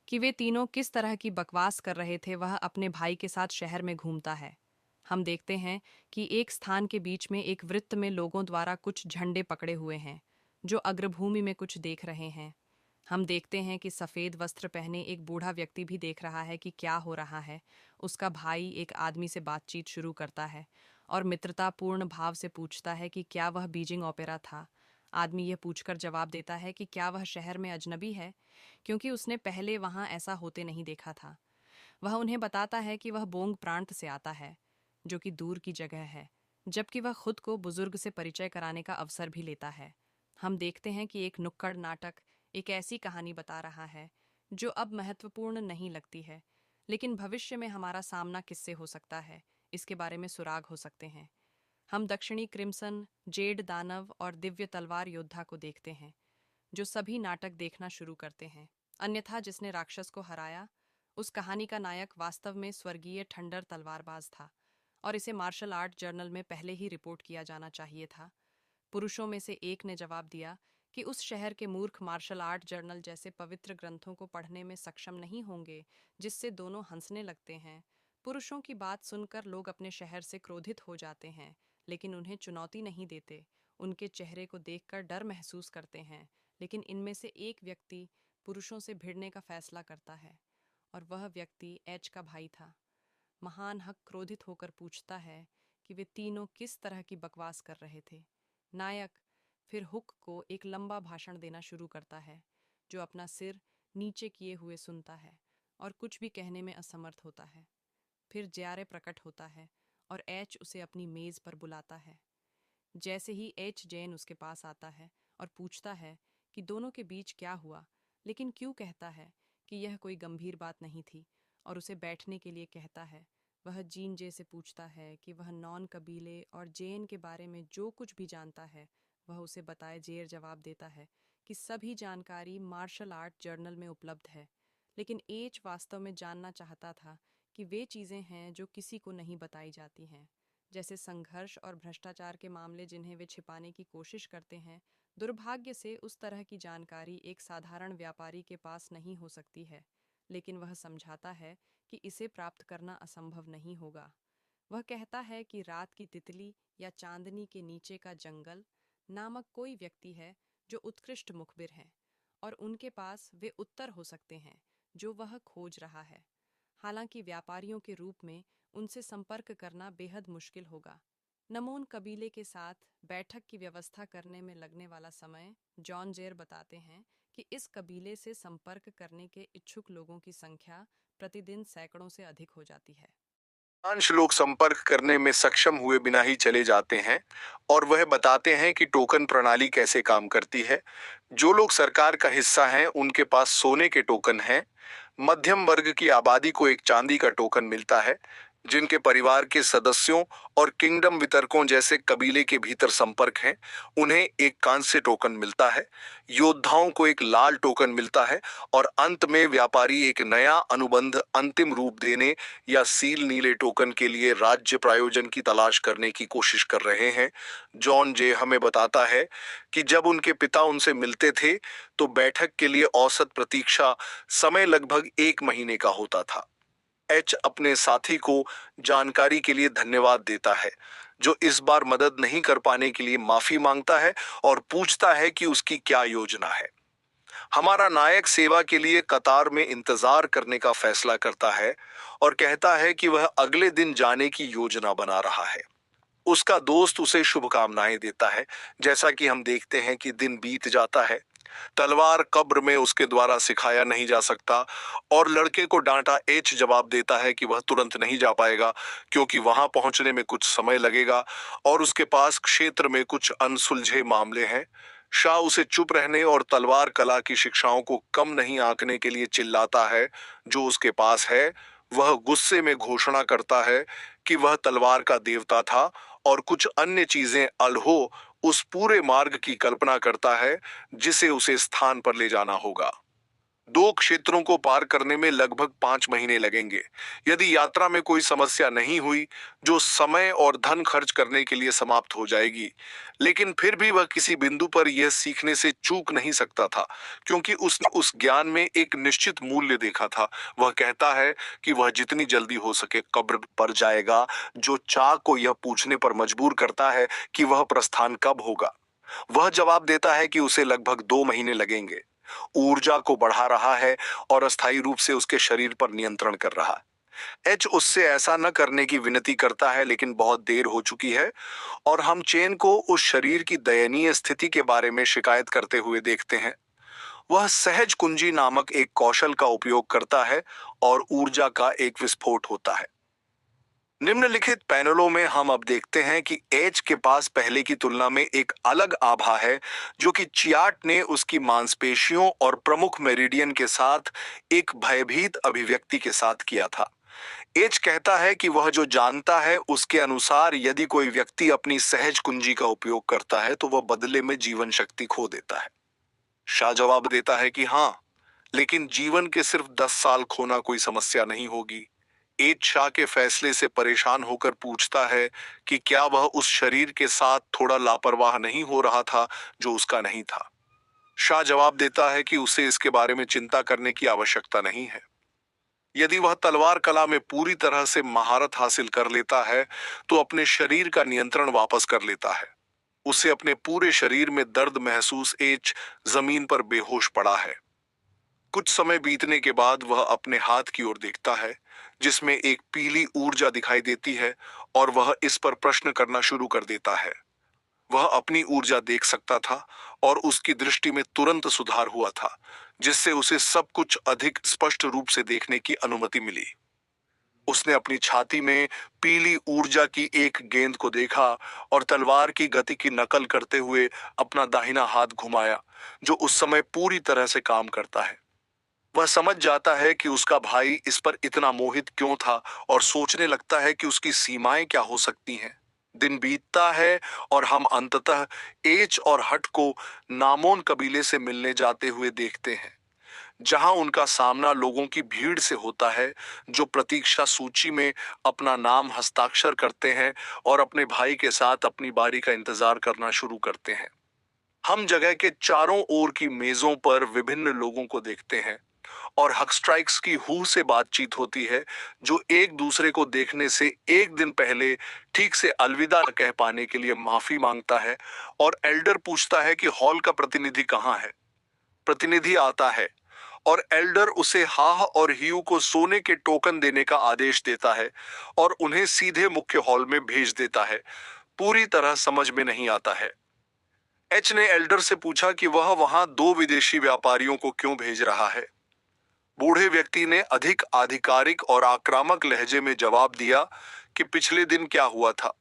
Speaker 1: कि वे तीनों किस तरह की बकवास कर रहे थे। वह अपने भाई के साथ शहर में घूमता है। हम देखते हैं कि एक स्थान के बीच में एक वृत्त में लोगों द्वारा कुछ झंडे पकड़े हुए हैं जो अग्रभूमि में कुछ देख रहे हैं। हम देखते हैं कि सफ़ेद वस्त्र पहने एक बूढ़ा व्यक्ति भी देख रहा है कि क्या हो रहा है। उसका भाई एक आदमी से बातचीत शुरू करता है और मित्रतापूर्ण भाव से पूछता है कि क्या वह बीजिंग ओपेरा था। आदमी यह पूछकर जवाब देता है कि क्या वह शहर में अजनबी है, क्योंकि उसने पहले वहाँ ऐसा होते नहीं देखा था। वह उन्हें बताता है कि वह बोंग प्रांत से आता है, जो कि दूर की जगह है, जबकि वह खुद को बुजुर्ग से परिचय कराने का अवसर भी लेता है। हम देखते हैं कि एक नुक्कड़ नाटक एक ऐसी कहानी बता रहा है जो अब महत्वपूर्ण नहीं लगती है, लेकिन भविष्य में हमारा सामना किससे हो सकता है, इसके बारे में सुराग हो सकते हैं। हम दक्षिणी क्रिम्सन जेड दानव और दिव्य तलवार योद्धा को देखते हैं, जो सभी नाटक देखना शुरू करते हैं। अन्यथा, जिसने राक्षस को हराया, उस कहानी का नायक वास्तव में स्वर्गीय ठंडर तलवारबाज था और इसे मार्शल आर्ट जर्नल में पहले ही रिपोर्ट किया जाना चाहिए था। पुरुषों में से एक ने जवाब दिया कि उस शहर के मूर्ख मार्शल आर्ट जर्नल जैसे पवित्र ग्रंथों को पढ़ने में सक्षम नहीं होंगे, जिससे दोनों हंसने लगते हैं। पुरुषों की बात सुनकर लोग अपने शहर से क्रोधित हो जाते हैं, लेकिन उन्हें चुनौती नहीं देते। उनके चेहरे को देखकर डर महसूस करते हैं, लेकिन इनमें से एक व्यक्ति पुरुषों से भिड़ने का फैसला करता है और वह व्यक्ति एच का भाई था। महान हक क्रोधित होकर पूछता है कि वे तीनों किस तरह की बकवास कर रहे थे। नायक फिर हुक को एक लंबा भाषण देना शुरू करता है, जो अपना सिर नीचे किए हुए सुनता है और कुछ भी कहने में असमर्थ होता है। फिर ज्यारे प्रकट होता है और एच उसे अपनी मेज पर बुलाता है। जैसे ही एच जैन उसके पास आता है और पूछता है कि दोनों के बीच क्या हुआ, लेकिन क्यों कहता है कि यह कोई गंभीर बात नहीं थी और उसे बैठने के लिए कहता है, वह जीन जे से पूछता है कि वह नॉन कबीले और जैन के बारे में जो कुछ भी जानता है वह उसे बताए। जेर जवाब देता है कि सभी जानकारी मार्शल आर्ट जर्नल में उपलब्ध है, लेकिन एच वास्तव में जानना चाहता था कि वे चीज़ें हैं जो किसी को नहीं बताई जाती हैं, जैसे संघर्ष और भ्रष्टाचार के मामले जिन्हें वे छिपाने की कोशिश करते हैं। दुर्भाग्य से उस तरह की जानकारी एक साधारण व्यापारी के पास नहीं हो सकती है, लेकिन वह समझाता है कि इसे प्राप्त करना असंभव नहीं होगा। वह कहता है कि रात की तितली या चांदनी के नीचे का जंगल नामक कोई व्यक्ति है जो उत्कृष्ट मुखबिर हैं, और उनके पास वे उत्तर हो सकते हैं जो वह खोज रहा है। हालांकि व्यापारियों के रूप में उनसे संपर्क करना बेहद मुश्किल होगा। नमोन कबीले के साथ बैठक की व्यवस्था करने में लगने वाला समय जॉन जेर बताते हैं कि इस कबीले से संपर्क करने के इच्छुक लोगों की संख्या प्रतिदिन सैकड़ों से अधिक हो जाती है।
Speaker 2: अधिकांश लोग संपर्क करने में सक्षम हुए बिना ही चले जाते हैं और वह बताते हैं कि टोकन प्रणाली कैसे काम करती है। जो लोग सरकार का हिस्सा हैं उनके पास सोने के टोकन हैं। मध्यम वर्ग की आबादी को एक चांदी का टोकन मिलता है। जिनके परिवार के सदस्यों और किंगडम वितरकों जैसे कबीले के भीतर संपर्क हैं, उन्हें एक कांस्य टोकन मिलता है। योद्धाओं को एक लाल टोकन मिलता है और अंत में व्यापारी एक नया अनुबंध अंतिम रूप देने या सील नीले टोकन के लिए राज्य प्रायोजन की तलाश करने की कोशिश कर रहे हैं। जॉन जे हमें बताता है कि जब उनके पिता उनसे मिलते थे तो बैठक के लिए औसत प्रतीक्षा समय लगभग 1 महीने का होता था। एच अपने साथी को जानकारी के लिए धन्यवाद देता है, जो इस बार मदद नहीं कर पाने के लिए माफी मांगता है और पूछता है कि उसकी क्या योजना है। हमारा नायक सेवा के लिए कतार में इंतजार करने का फैसला करता है और कहता है कि वह अगले दिन जाने की योजना बना रहा है। उसका दोस्त उसे शुभकामनाएं देता है। जैसा कि हम देखते हैं कि दिन बीत जाता है। तलवार कब्र में उसके द्वारा सिखाया नहीं जा सकता और लड़के को डांटा एच जवाब देता है कि वह तुरंत नहीं जा पाएगा क्योंकि वहां पहुंचने में कुछ समय लगेगा और उसके पास क्षेत्र में कुछ अनसुलझे मामले हैं। शाह उसे चुप रहने और तलवार कला की शिक्षाओं को कम नहीं आंकने के लिए चिल्लाता है। जो उसके पास है वह गुस्से में घोषणा करता है कि वह तलवार का देवता था और कुछ अन्य चीजें अलहो उस पूरे मार्ग की कल्पना करता है जिसे उसे स्थान पर ले जाना होगा। 2 क्षेत्रों को पार करने में लगभग 5 महीने लगेंगे यदि यात्रा में कोई समस्या नहीं हुई, जो समय और धन खर्च करने के लिए समाप्त हो जाएगी। लेकिन फिर भी वह किसी बिंदु पर यह सीखने से चूक नहीं सकता था, क्योंकि उसने उस ज्ञान में एक निश्चित मूल्य देखा था। वह कहता है कि वह जितनी जल्दी हो सके कब्र पर जाएगा, जो चाक को यह पूछने पर मजबूर करता है कि वह प्रस्थान कब होगा। वह जवाब देता है कि उसे लगभग 2 महीने लगेंगे। ऊर्जा को बढ़ा रहा है और अस्थायी रूप से उसके शरीर पर नियंत्रण कर रहा है। एच उससे ऐसा न करने की विनती करता है, लेकिन बहुत देर हो चुकी है और हम चेन को उस शरीर की दयनीय स्थिति के बारे में शिकायत करते हुए देखते हैं। वह सहज कुंजी नामक एक कौशल का उपयोग करता है और ऊर्जा का एक विस्फोट होता है। निम्नलिखित पैनलों में हम अब देखते हैं कि एच के पास पहले की तुलना में एक अलग आभा है, जो कि चियाट ने उसकी मांसपेशियों और प्रमुख मेरिडियन के साथ एक भयभीत अभिव्यक्ति के साथ किया था। एच कहता है कि वह जो जानता है उसके अनुसार यदि कोई व्यक्ति अपनी सहज कुंजी का उपयोग करता है तो वह बदले में जीवन शक्ति खो देता है। शाह जवाब देता है कि हाँ, लेकिन जीवन के सिर्फ 10 साल खोना कोई समस्या नहीं होगी। एच शाह के फैसले से परेशान होकर पूछता है कि क्या वह उस शरीर के साथ थोड़ा लापरवाह नहीं हो रहा था जो उसका नहीं था। शाह जवाब देता है कि उसे इसके बारे में चिंता करने की आवश्यकता नहीं है। यदि वह तलवार कला में पूरी तरह से महारत हासिल कर लेता है तो अपने शरीर का नियंत्रण वापस कर लेता है। उसे अपने पूरे शरीर में दर्द महसूस एच जमीन पर बेहोश पड़ा है। कुछ समय बीतने के बाद वह अपने हाथ की ओर देखता है, जिसमें एक पीली ऊर्जा दिखाई देती है और वह इस पर प्रश्न करना शुरू कर देता है। वह अपनी ऊर्जा देख सकता था और उसकी दृष्टि में तुरंत सुधार हुआ था, जिससे उसे सब कुछ अधिक स्पष्ट रूप से देखने की अनुमति मिली। उसने अपनी छाती में पीली ऊर्जा की एक गेंद को देखा और तलवार की गति की नकल करते हुए अपना दाहिना हाथ घुमाया, जो उस समय पूरी तरह से काम करता है। वह समझ जाता है कि उसका भाई इस पर इतना मोहित क्यों था और सोचने लगता है कि उसकी सीमाएं क्या हो सकती हैं। दिन बीतता है और हम अंततः एच और हट को नामोन कबीले से मिलने जाते हुए देखते हैं, जहां उनका सामना लोगों की भीड़ से होता है जो प्रतीक्षा सूची में अपना नाम हस्ताक्षर करते हैं और अपने भाई के साथ अपनी बारी का इंतजार करना शुरू करते हैं। हम जगह के चारों ओर की मेजों पर विभिन्न लोगों को देखते हैं और हकस्ट्राइक्स की हू से बातचीत होती है, जो एक दूसरे को देखने से एक दिन पहले ठीक से अलविदा न कह पाने के लिए माफी मांगता है। और एल्डर पूछता है कि हॉल का प्रतिनिधि कहाँ है। प्रतिनिधि आता है और एल्डर उसे हाह और हियू को सोने के टोकन देने का आदेश देता है और उन्हें सीधे मुख्य हॉल में भेज देता है। पूरी तरह समझ में नहीं आता है। एच ने एल्डर से पूछा कि वह वहां दो विदेशी व्यापारियों को क्यों भेज रहा है। बूढ़े व्यक्ति ने अधिक आधिकारिक और आक्रामक लहजे में जवाब दिया कि पिछले दिन क्या हुआ था।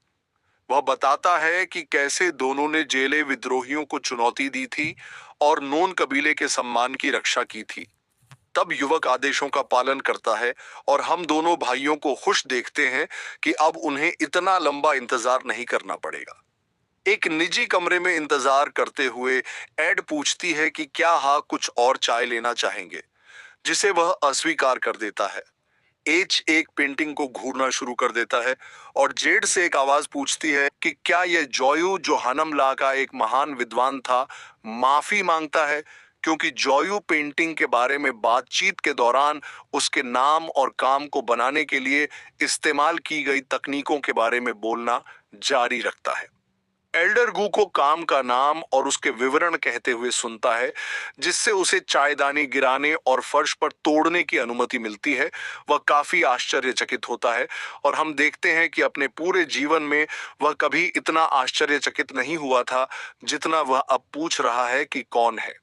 Speaker 2: वह बताता है कि कैसे दोनों ने जेले विद्रोहियों को चुनौती दी थी और नोन कबीले के सम्मान की रक्षा की थी। तब युवक आदेशों का पालन करता है और हम दोनों भाइयों को खुश देखते हैं कि अब उन्हें इतना लंबा इंतजार नहीं करना पड़ेगा। एक निजी कमरे में इंतजार करते हुए एड पूछती है कि क्या हाँ कुछ और चाय लेना चाहेंगे, जिसे वह अस्वीकार कर देता है। एच एक पेंटिंग को घूरना शुरू कर देता है और जेड से एक आवाज पूछती है कि क्या यह जॉयू, जो हनमला का एक महान विद्वान था, माफी मांगता है, क्योंकि जॉयू पेंटिंग के बारे में बातचीत के दौरान उसके नाम और काम को बनाने के लिए इस्तेमाल की गई तकनीकों के बारे में बोलना जारी रखता है। एल्डर गू को काम का नाम और उसके विवरण कहते हुए सुनता है, जिससे उसे चायदानी गिराने और फर्श पर तोड़ने की अनुमति मिलती है। वह काफी आश्चर्यचकित होता है और हम देखते हैं कि अपने पूरे जीवन में वह कभी इतना आश्चर्यचकित नहीं हुआ था जितना वह अब पूछ रहा है कि कौन है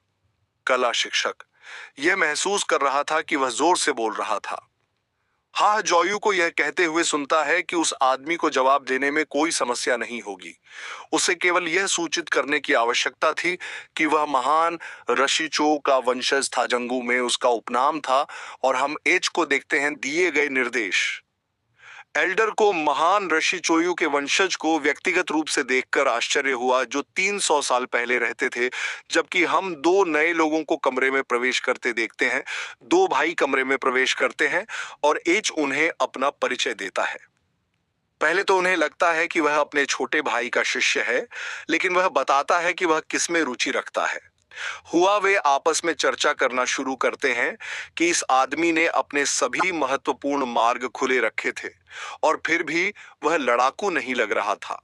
Speaker 2: कला शिक्षक। यह महसूस कर रहा था कि वह जोर से बोल रहा था। हाँ, जॉयू को यह कहते हुए सुनता है कि उस आदमी को जवाब देने में कोई समस्या नहीं होगी। उसे केवल यह सूचित करने की आवश्यकता थी कि वह महान रशिचो का वंशज था। जंगू में उसका उपनाम था और हम एच को देखते हैं दिए गए निर्देश। एल्डर को महान ऋषिचोयु के वंशज को व्यक्तिगत रूप से देखकर आश्चर्य हुआ, जो 300 साल पहले रहते थे, जबकि हम दो नए लोगों को कमरे में प्रवेश करते देखते हैं। दो भाई कमरे में प्रवेश करते हैं और एच उन्हें अपना परिचय देता है। पहले तो उन्हें लगता है कि वह अपने छोटे भाई का शिष्य है, लेकिन वह बताता है कि वह किसमें रुचि रखता है। हुआ वे आपस में चर्चा करना शुरू करते हैं कि इस आदमी ने अपने सभी महत्वपूर्ण मार्ग खुले रखे थे और फिर भी वह लड़ाकू नहीं लग रहा था।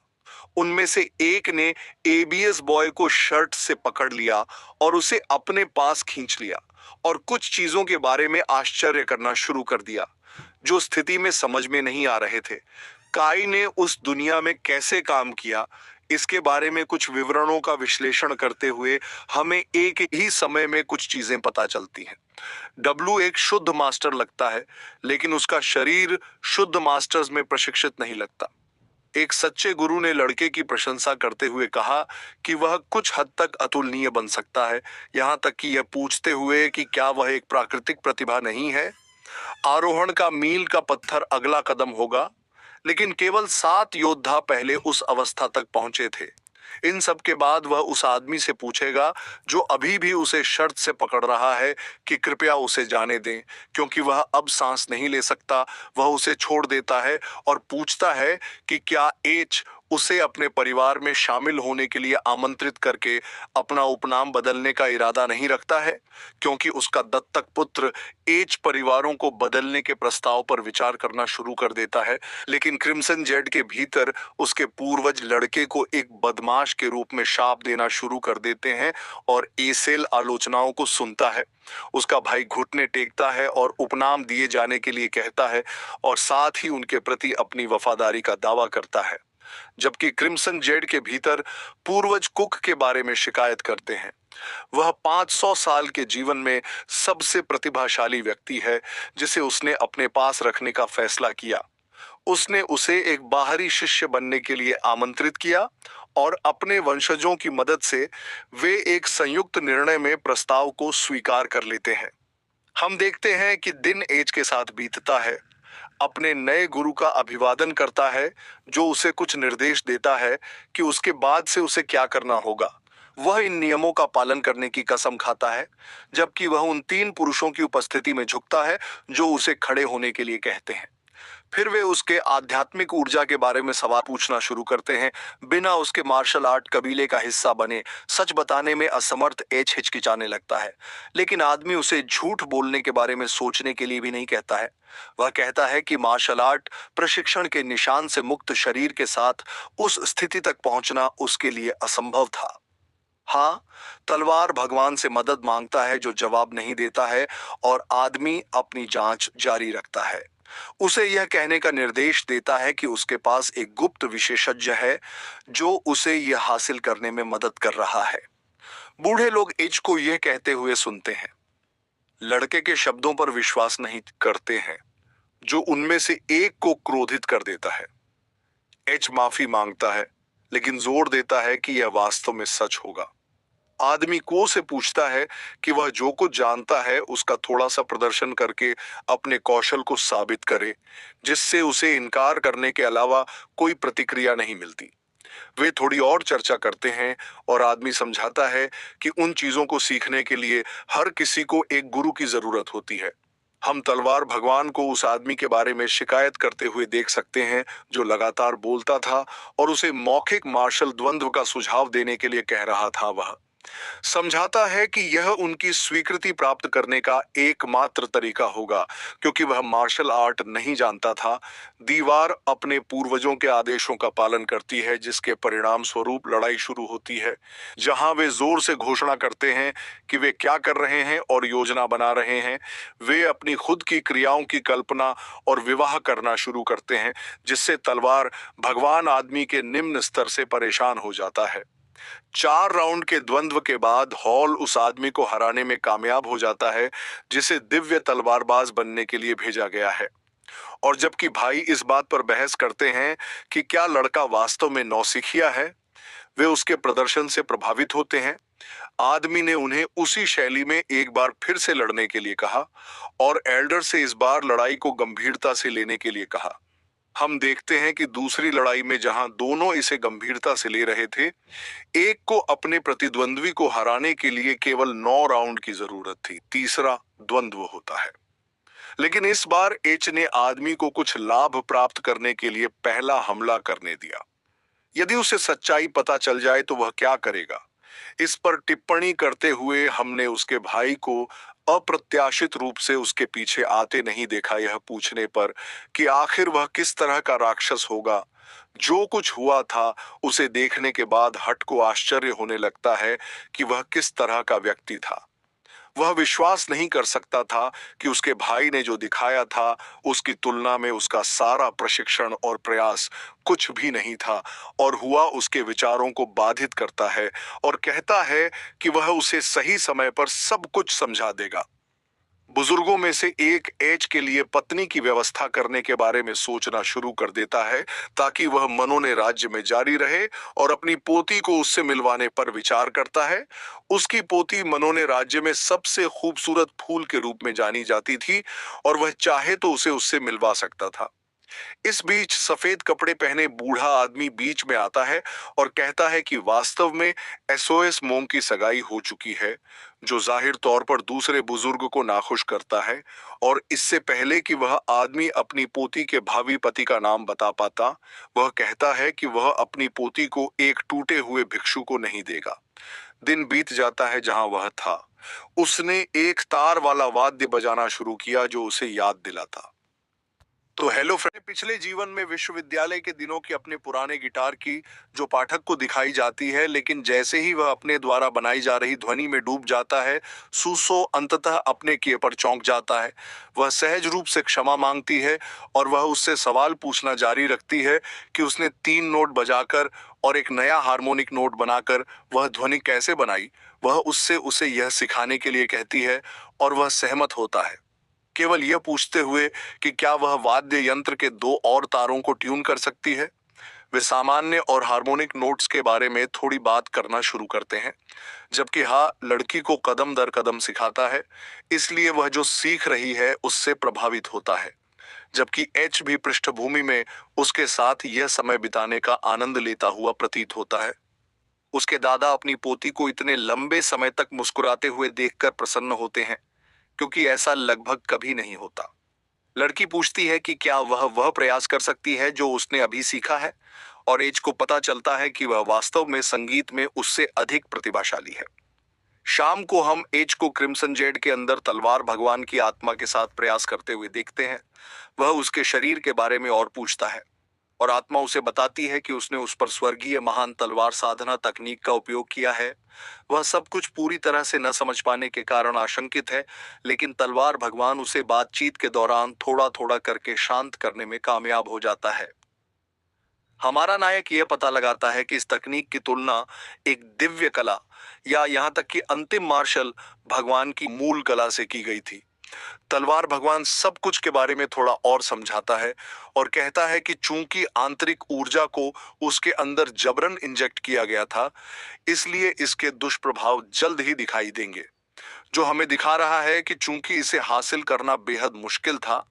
Speaker 2: उनमें से एक ने एबीएस बॉय को शर्ट से पकड़ लिया और उसे अपने पास खींच लिया और कुछ चीजों के बारे में आश्चर्य करना शुरू कर दिया जो स्थिति में समझ में नहीं आ रहे थे। काई ने उस दुनिया में कैसे काम किया, इसके बारे में कुछ विवरणों का विश्लेषण करते हुए हमें एक ही समय में कुछ चीजें पता चलती हैं। डब्लू एक शुद्ध मास्टर लगता है, लेकिन उसका शरीर शुद्ध मास्टर्स में प्रशिक्षित नहीं लगता। एक सच्चे गुरु ने लड़के की प्रशंसा करते हुए कहा कि वह कुछ हद तक अतुलनीय बन सकता है, यहाँ तक कि यह पूछते हुए कि क्या वह एक प्राकृतिक प्रतिभा नहीं है। आरोहण का मील का पत्थर अगला कदम होगा, लेकिन केवल 7 योद्धा पहले उस अवस्था तक पहुंचे थे। इन सब के बाद वह उस आदमी से पूछेगा जो अभी भी उसे शर्त से पकड़ रहा है कि कृपया उसे जाने दें, क्योंकि वह अब सांस नहीं ले सकता। वह उसे छोड़ देता है और पूछता है कि क्या एच उसे अपने परिवार में शामिल होने के लिए आमंत्रित करके अपना उपनाम बदलने का इरादा नहीं रखता है, क्योंकि उसका दत्तक पुत्र एच परिवारों को बदलने के प्रस्ताव पर विचार करना शुरू कर देता है। लेकिन क्रिम्सन जेड के भीतर उसके पूर्वज लड़के को एक बदमाश के रूप में शाप देना शुरू कर देते हैं और एसेल आलोचनाओं को सुनता है। उसका भाई घुटने टेकता है और उपनाम दिए जाने के लिए कहता है और साथ ही उनके प्रति अपनी वफादारी का दावा करता है। जबकि क्रिम्सन जेड के भीतर पूर्वज कुक के बारे में शिकायत करते हैं। वह 500 साल के जीवन में सबसे प्रतिभाशाली व्यक्ति है जिसे उसने अपने पास रखने का फैसला किया। उसने उसे एक बाहरी शिष्य बनने के लिए आमंत्रित किया और अपने वंशजों की मदद से वे एक संयुक्त निर्णय में प्रस्ताव को स्वीकार कर लेते हैं। हम देखते हैं कि दिन एज के साथ बीतता है, अपने नए गुरु का अभिवादन करता है जो उसे कुछ निर्देश देता है कि उसके बाद से उसे क्या करना होगा। वह इन नियमों का पालन करने की कसम खाता है, जबकि वह उन 3 पुरुषों की उपस्थिति में झुकता है जो उसे खड़े होने के लिए कहते हैं। फिर वे उसके आध्यात्मिक ऊर्जा के बारे में सवाल पूछना शुरू करते हैं। बिना उसके मार्शल आर्ट कबीले का हिस्सा बने सच बताने में असमर्थ एच हिचकिचाने लगता है, लेकिन आदमी उसे झूठ बोलने के बारे में सोचने के लिए भी नहीं कहता है। वह कहता है कि मार्शल आर्ट प्रशिक्षण के निशान से मुक्त शरीर के साथ उस स्थिति तक पहुंचना उसके लिए असंभव था। हाँ, तलवार भगवान से मदद मांगता है जो जवाब नहीं देता है और आदमी अपनी जांच जारी रखता है। उसे यह कहने का निर्देश देता है कि उसके पास एक गुप्त विशेषज्ञ है जो उसे यह हासिल करने में मदद कर रहा है। बूढ़े लोग एच को यह कहते हुए सुनते हैं। लड़के के शब्दों पर विश्वास नहीं करते हैं, जो उनमें से एक को क्रोधित कर देता है। एच माफी मांगता है, लेकिन जोर देता है कि यह वास्तव में सच होगा। आदमी को से पूछता है कि वह जो कुछ जानता है उसका थोड़ा सा प्रदर्शन करके अपने कौशल को साबित करे, जिससे उसे इनकार करने के अलावा कोई प्रतिक्रिया नहीं मिलती। वे थोड़ी और चर्चा करते हैं और आदमी समझाता है कि उन चीजों को सीखने के लिए हर किसी को एक गुरु की जरूरत होती है। हम तलवार भगवान को उस आदमी के बारे में शिकायत करते हुए देख सकते हैं जो लगातार बोलता था और उसे मौखिक मार्शल द्वंद्व का सुझाव देने के लिए कह रहा था। वह समझाता है कि यह उनकी स्वीकृति प्राप्त करने का एकमात्र तरीका होगा, क्योंकि वह मार्शल आर्ट नहीं जानता था। दीवार अपने पूर्वजों के आदेशों का पालन करती है, जिसके परिणाम स्वरूप लड़ाई शुरू होती है, जहां वे जोर से घोषणा करते हैं कि वे क्या कर रहे हैं और योजना बना रहे हैं। वे अपनी खुद की क्रियाओं की कल्पना और विवाह करना शुरू करते हैं, जिससे तलवार भगवान आदमी के निम्न स्तर से परेशान हो जाता है। 4 राउंड के द्वंद्व के बाद हॉल उस आदमी को हराने में कामयाब हो जाता है जिसे दिव्य तलवारबाज बनने के लिए भेजा गया है। और जबकि भाई इस बात पर बहस करते हैं कि क्या लड़का वास्तव में नौसिखिया है, वे उसके प्रदर्शन से प्रभावित होते हैं। आदमी ने उन्हें उसी शैली में एक बार फिर से लड़ने के लिए कहा और एल्डर से इस बार लड़ाई को गंभीरता से लेने के लिए कहा। हम देखते हैं कि दूसरी लड़ाई में जहां दोनों इसे गंभीरता से ले रहे थे, एक को अपने प्रतिद्वंद्वी को हराने के लिए केवल 9 राउंड की जरूरत थी। तीसरा द्वंद्व होता है, लेकिन इस बार एच ने आदमी को कुछ लाभ प्राप्त करने के लिए पहला हमला करने दिया। यदि उसे सच्चाई पता चल जाए तो वह क्या करेगा? इस पर टिप्पणी करते हुए हमने उसके भाई को अप्रत्याशित रूप से उसके पीछे आते नहीं देखा, यह पूछने पर कि आखिर वह किस तरह का राक्षस होगा। जो कुछ हुआ था उसे देखने के बाद हट को आश्चर्य होने लगता है कि वह किस तरह का व्यक्ति था। वह विश्वास नहीं कर सकता था कि उसके भाई ने जो दिखाया था उसकी तुलना में उसका सारा प्रशिक्षण और प्रयास कुछ भी नहीं था, और हुआ उसके विचारों को बाधित करता है और कहता है कि वह उसे सही समय पर सब कुछ समझा देगा। बुजुर्गों में से एक एच के लिए पत्नी की व्यवस्था करने के बारे में सोचना शुरू कर देता है ताकि वह मनोने राज्य में जारी रहे, और अपनी पोती को उससे मिलवाने पर विचार करता है। उसकी पोती मनोने राज्य में सबसे खूबसूरत फूल के रूप में जानी जाती थी और वह चाहे तो उसे उससे मिलवा सकता था। इस बीच सफेद कपड़े पहने बूढ़ा आदमी बीच में आता है और कहता है कि वास्तव में एसओएस मोंग की सगाई हो चुकी है, जो जाहिर तौर पर दूसरे बुजुर्ग को नाखुश करता है। और इससे पहले कि वह आदमी अपनी पोती के भावी पति का नाम बता पाता, वह कहता है कि वह अपनी पोती को एक टूटे हुए भिक्षु को नहीं देगा। दिन बीत जाता है जहां वह था। उसने एक तार वाला वाद्य बजाना शुरू किया जो उसे याद दिलाता। तो हेलो फ्रेंड, पिछले जीवन में विश्वविद्यालय के दिनों की अपने पुराने गिटार की जो पाठक को दिखाई जाती है, लेकिन जैसे ही वह अपने द्वारा बनाई जा रही ध्वनि में डूब जाता है, सुसो अंततः अपने किए पर चौंक जाता है। वह सहज रूप से क्षमा मांगती है और वह उससे सवाल पूछना जारी रखती है कि उसने 3 नोट बजाकर और एक नया हार्मोनिक नोट बनाकर वह ध्वनि कैसे बनाई। वह उससे उसे यह सिखाने के लिए कहती है और वह सहमत होता है, केवल यह पूछते हुए कि क्या वह वाद्य यंत्र के 2 और तारों को ट्यून कर सकती है। वे सामान्य और हार्मोनिक नोट्स के बारे में थोड़ी बात करना शुरू करते हैं, जबकि हाँ लड़की को कदम दर कदम सिखाता है, इसलिए वह जो सीख रही है उससे प्रभावित होता है। जबकि एच भी पृष्ठभूमि में उसके साथ यह समय बिताने का आनंद लेता हुआ प्रतीत होता है। उसके दादा अपनी पोती को इतने लंबे समय तक मुस्कुराते हुए देखकर प्रसन्न होते हैं, क्योंकि ऐसा लगभग कभी नहीं होता। लड़की पूछती है कि क्या वह प्रयास कर सकती है जो उसने अभी सीखा है, और एज को पता चलता है कि वह वास्तव में संगीत में उससे अधिक प्रतिभाशाली है। शाम को हम एज को क्रिम्सन जेड के अंदर तलवार भगवान की आत्मा के साथ प्रयास करते हुए देखते हैं। वह उसके शरीर के बारे में और पूछता है, और आत्मा उसे बताती है कि उसने उस पर स्वर्गीय महान तलवार साधना तकनीक का उपयोग किया है। वह सब कुछ पूरी तरह से न समझ पाने के कारण आशंकित है, लेकिन तलवार भगवान उसे बातचीत के दौरान थोड़ा थोड़ा करके शांत करने में कामयाब हो जाता है। हमारा नायक यह पता लगाता है कि इस तकनीक की तुलना एक दिव्य कला या यहाँ तक कि अंतिम मार्शल भगवान की मूल कला से की गई थी। तलवार भगवान सब कुछ के बारे में थोड़ा और समझाता है और कहता है कि चूंकि आंतरिक ऊर्जा को उसके अंदर जबरन इंजेक्ट किया गया था, इसलिए इसके दुष्प्रभाव जल्द ही दिखाई देंगे, जो हमें दिखा रहा है कि चूंकि इसे हासिल करना बेहद मुश्किल था,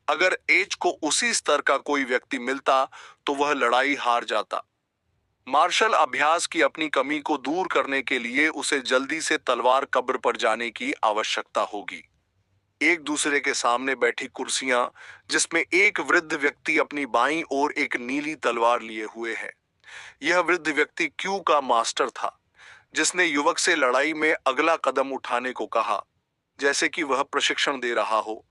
Speaker 2: अगर एज को उसी स्तर का कोई व्यक्ति मिलता तो वह लड़ाई हार जाता। मार्शल अभ्यास की अपनी कमी को दूर करने के लिए उसे जल्दी से तलवार कब्र पर जाने की आवश्यकता होगी। एक दूसरे के सामने बैठी कुर्सियां, जिसमें एक वृद्ध व्यक्ति अपनी बाईं ओर एक नीली तलवार लिए हुए है। यह वृद्ध व्यक्ति क्यू का मास्टर था, जिसने युवक से लड़ाई में अगला कदम उठाने को कहा, जैसे कि वह प्रशिक्षण दे रहा हो।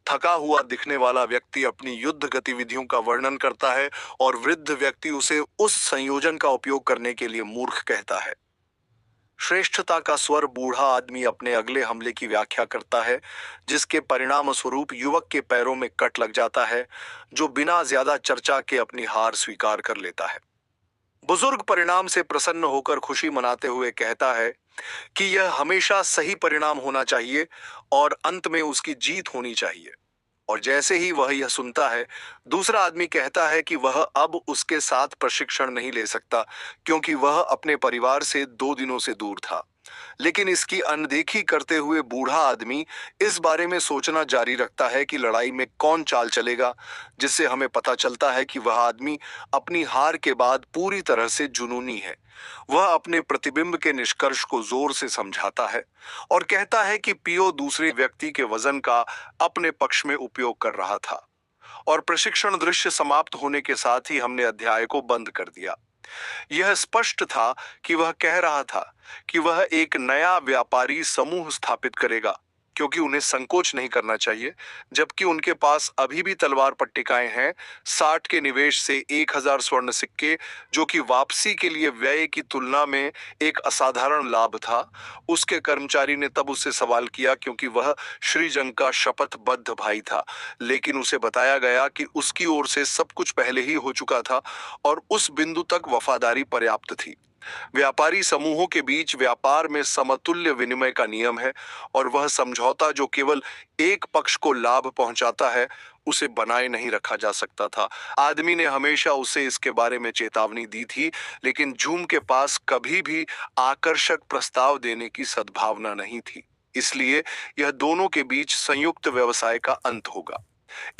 Speaker 2: थका हुआ दिखने वाला व्यक्ति अपनी युद्ध गतिविधियों का वर्णन करता है और वृद्ध व्यक्ति उसे उस संयोजन का उपयोग करने के लिए मूर्ख कहता है। श्रेष्ठता का स्वर बूढ़ा आदमी अपने अगले हमले की व्याख्या करता है, जिसके परिणाम स्वरूप युवक के पैरों में कट लग जाता है, जो बिना ज्यादा चर्चा के अपनी हार स्वीकार कर लेता है। बुजुर्ग परिणाम से प्रसन्न होकर खुशी मनाते हुए कहता है कि यह हमेशा सही परिणाम होना चाहिए और अंत में उसकी जीत होनी चाहिए। और जैसे ही वह यह सुनता है, दूसरा आदमी कहता है कि वह अब उसके साथ प्रशिक्षण नहीं ले सकता, क्योंकि वह अपने परिवार से 2 दिनों से दूर था। लेकिन इसकी अनदेखी करते हुए बूढ़ा आदमी इस बारे में सोचना जारी रखता है कि लड़ाई में कौन चाल चलेगा, जिससे हमें पता चलता है कि वह आदमी अपनी हार के बाद पूरी तरह से जुनूनी है। वह अपने प्रतिबिंब के निष्कर्ष को जोर से समझाता है और कहता है कि पियो दूसरे व्यक्ति के वजन का अपने पक्ष में उपयोग कर रहा था। और प्रशिक्षण दृश्य समाप्त होने के साथ ही हमने अध्याय को बंद कर दिया। यह स्पष्ट था कि वह कह रहा था कि वह एक नया व्यापारी समूह स्थापित करेगा, क्योंकि उन्हें संकोच नहीं करना चाहिए, जबकि उनके पास अभी भी तलवार पट्टिकाएं हैं। 60 के निवेश से 1000 स्वर्ण सिक्के, जो कि वापसी के लिए व्यय की तुलना में एक असाधारण लाभ था। उसके कर्मचारी ने तब उससे सवाल किया, क्योंकि वह श्रीजंग का शपथबद्ध भाई था, लेकिन उसे बताया गया कि उसकी ओर से सब कुछ पहले ही हो चुका था और उस बिंदु तक वफादारी पर्याप्त थी। व्यापारी समूहों के बीच व्यापार में समतुल्य विनिमय का नियम है, और वह समझौता जो केवल एक पक्ष को लाभ पहुंचाता है, उसे बनाए नहीं रखा जा सकता था। आदमी ने हमेशा उसे इसके बारे में चेतावनी दी थी, लेकिन जूम के पास कभी भी आकर्षक प्रस्ताव देने की सद्भावना नहीं थी। इसलिए यह दोनों के बीच संयुक्त व्यवसाय का अंत होगा।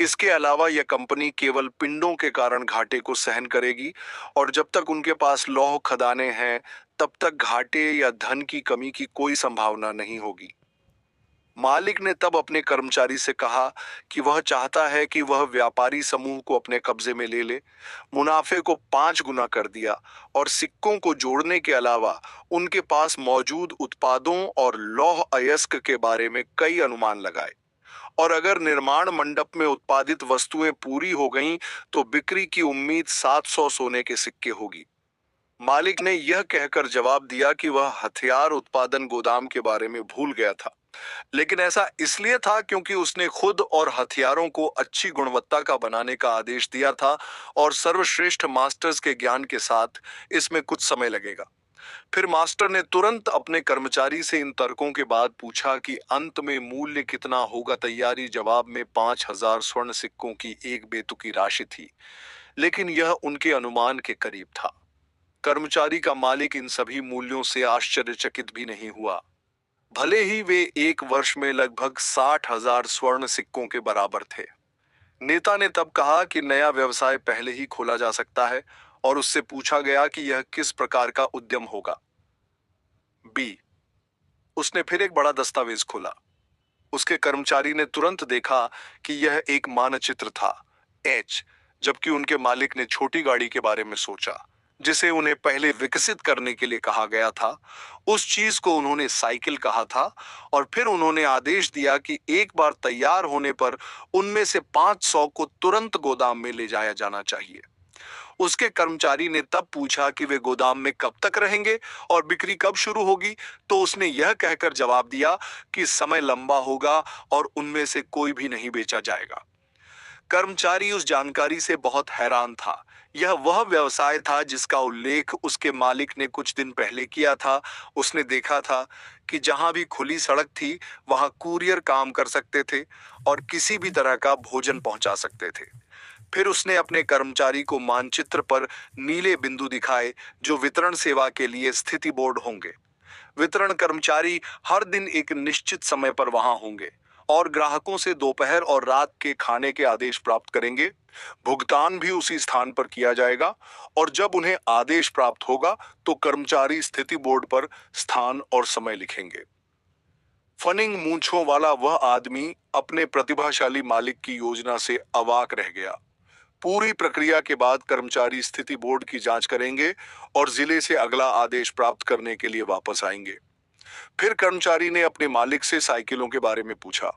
Speaker 2: इसके अलावा यह कंपनी केवल पिंडों के कारण घाटे को सहन करेगी और जब तक उनके पास लौह खदानें हैं, तब तक घाटे या धन की कमी की कोई संभावना नहीं होगी। मालिक ने तब अपने कर्मचारी से कहा कि वह चाहता है कि वह व्यापारी समूह को अपने कब्जे में ले ले। मुनाफे को 5 गुना कर दिया और सिक्कों को जोड़ने के अलावा उनके पास मौजूद उत्पादों और लौह अयस्क के बारे में कई अनुमान लगाए। और अगर निर्माण मंडप में उत्पादित वस्तुएं पूरी हो गईं, तो बिक्री की उम्मीद 700 सोने के सिक्के होगी। मालिक ने यह कहकर जवाब दिया कि वह हथियार उत्पादन गोदाम के बारे में भूल गया था, लेकिन ऐसा इसलिए था क्योंकि उसने खुद और हथियारों को अच्छी गुणवत्ता का बनाने का आदेश दिया था और सर्वश्रेष्ठ मास्टर्स के ज्ञान के साथ इसमें कुछ समय लगेगा। फिर मास्टर ने तुरंत अपने कर्मचारी से इन तर्कों के बाद पूछा कि अंत में मूल्य कितना होगा। तैयारी जवाब में 5,000 स्वर्ण सिक्कों की एक बेतुकी राशि थी, लेकिन यह उनके अनुमान के करीब था। कर्मचारी का मालिक इन सभी मूल्यों से आश्चर्यचकित भी नहीं हुआ, भले ही वे एक वर्ष में लगभग 60,000 स्वर्ण सिक्कों के बराबर थे। नेता ने तब कहा कि नया व्यवसाय पहले ही खोला जा सकता है और उससे पूछा गया कि यह किस प्रकार का उद्यम होगा। बी। उसने फिर एक बड़ा दस्तावेज खोला। उसके कर्मचारी ने तुरंत देखा कि यह एक मानचित्र था। एच। जबकि उनके मालिक ने छोटी गाड़ी के बारे में सोचा, जिसे उन्हें पहले विकसित करने के लिए कहा गया था। उस चीज को उन्होंने साइकिल कहा था और फिर उन्होंने आदेश दिया कि एक बार तैयार होने पर उनमें से 500 को तुरंत गोदाम में ले जाया जाना चाहिए। उसके कर्मचारी ने तब पूछा कि वे गोदाम में कब तक रहेंगे और बिक्री कब शुरू होगी, तो उसने यह कहकर जवाब दिया कि समय लंबा होगा और उनमें से कोई भी नहीं बेचा जाएगा। कर्मचारी उस जानकारी से बहुत हैरान था। यह वह व्यवसाय था जिसका उल्लेख उसके मालिक ने कुछ दिन पहले किया था। उसने देखा था कि जहां भी खुली सड़क थी, वहां कुरियर काम कर सकते थे और किसी भी तरह का भोजन पहुंचा सकते थे। फिर उसने अपने कर्मचारी को मानचित्र पर नीले बिंदु दिखाए जो वितरण सेवा के लिए स्थिति बोर्ड होंगे। वितरण कर्मचारी हर दिन एक निश्चित समय पर वहां होंगे और ग्राहकों से दोपहर और रात के खाने के आदेश प्राप्त करेंगे। भुगतान भी उसी स्थान पर किया जाएगा और जब उन्हें आदेश प्राप्त होगा तो कर्मचारी स्थिति बोर्ड पर स्थान और समय लिखेंगे। फनिंग मूंछों वाला वह आदमी अपने प्रतिभाशाली मालिक की योजना से अवाक रह गया। पूरी प्रक्रिया के बाद कर्मचारी स्थिति बोर्ड की जांच करेंगे और जिले से अगला आदेश प्राप्त करने के लिए वापस आएंगे। फिर कर्मचारी ने अपने मालिक से साइकिलों के बारे में पूछा।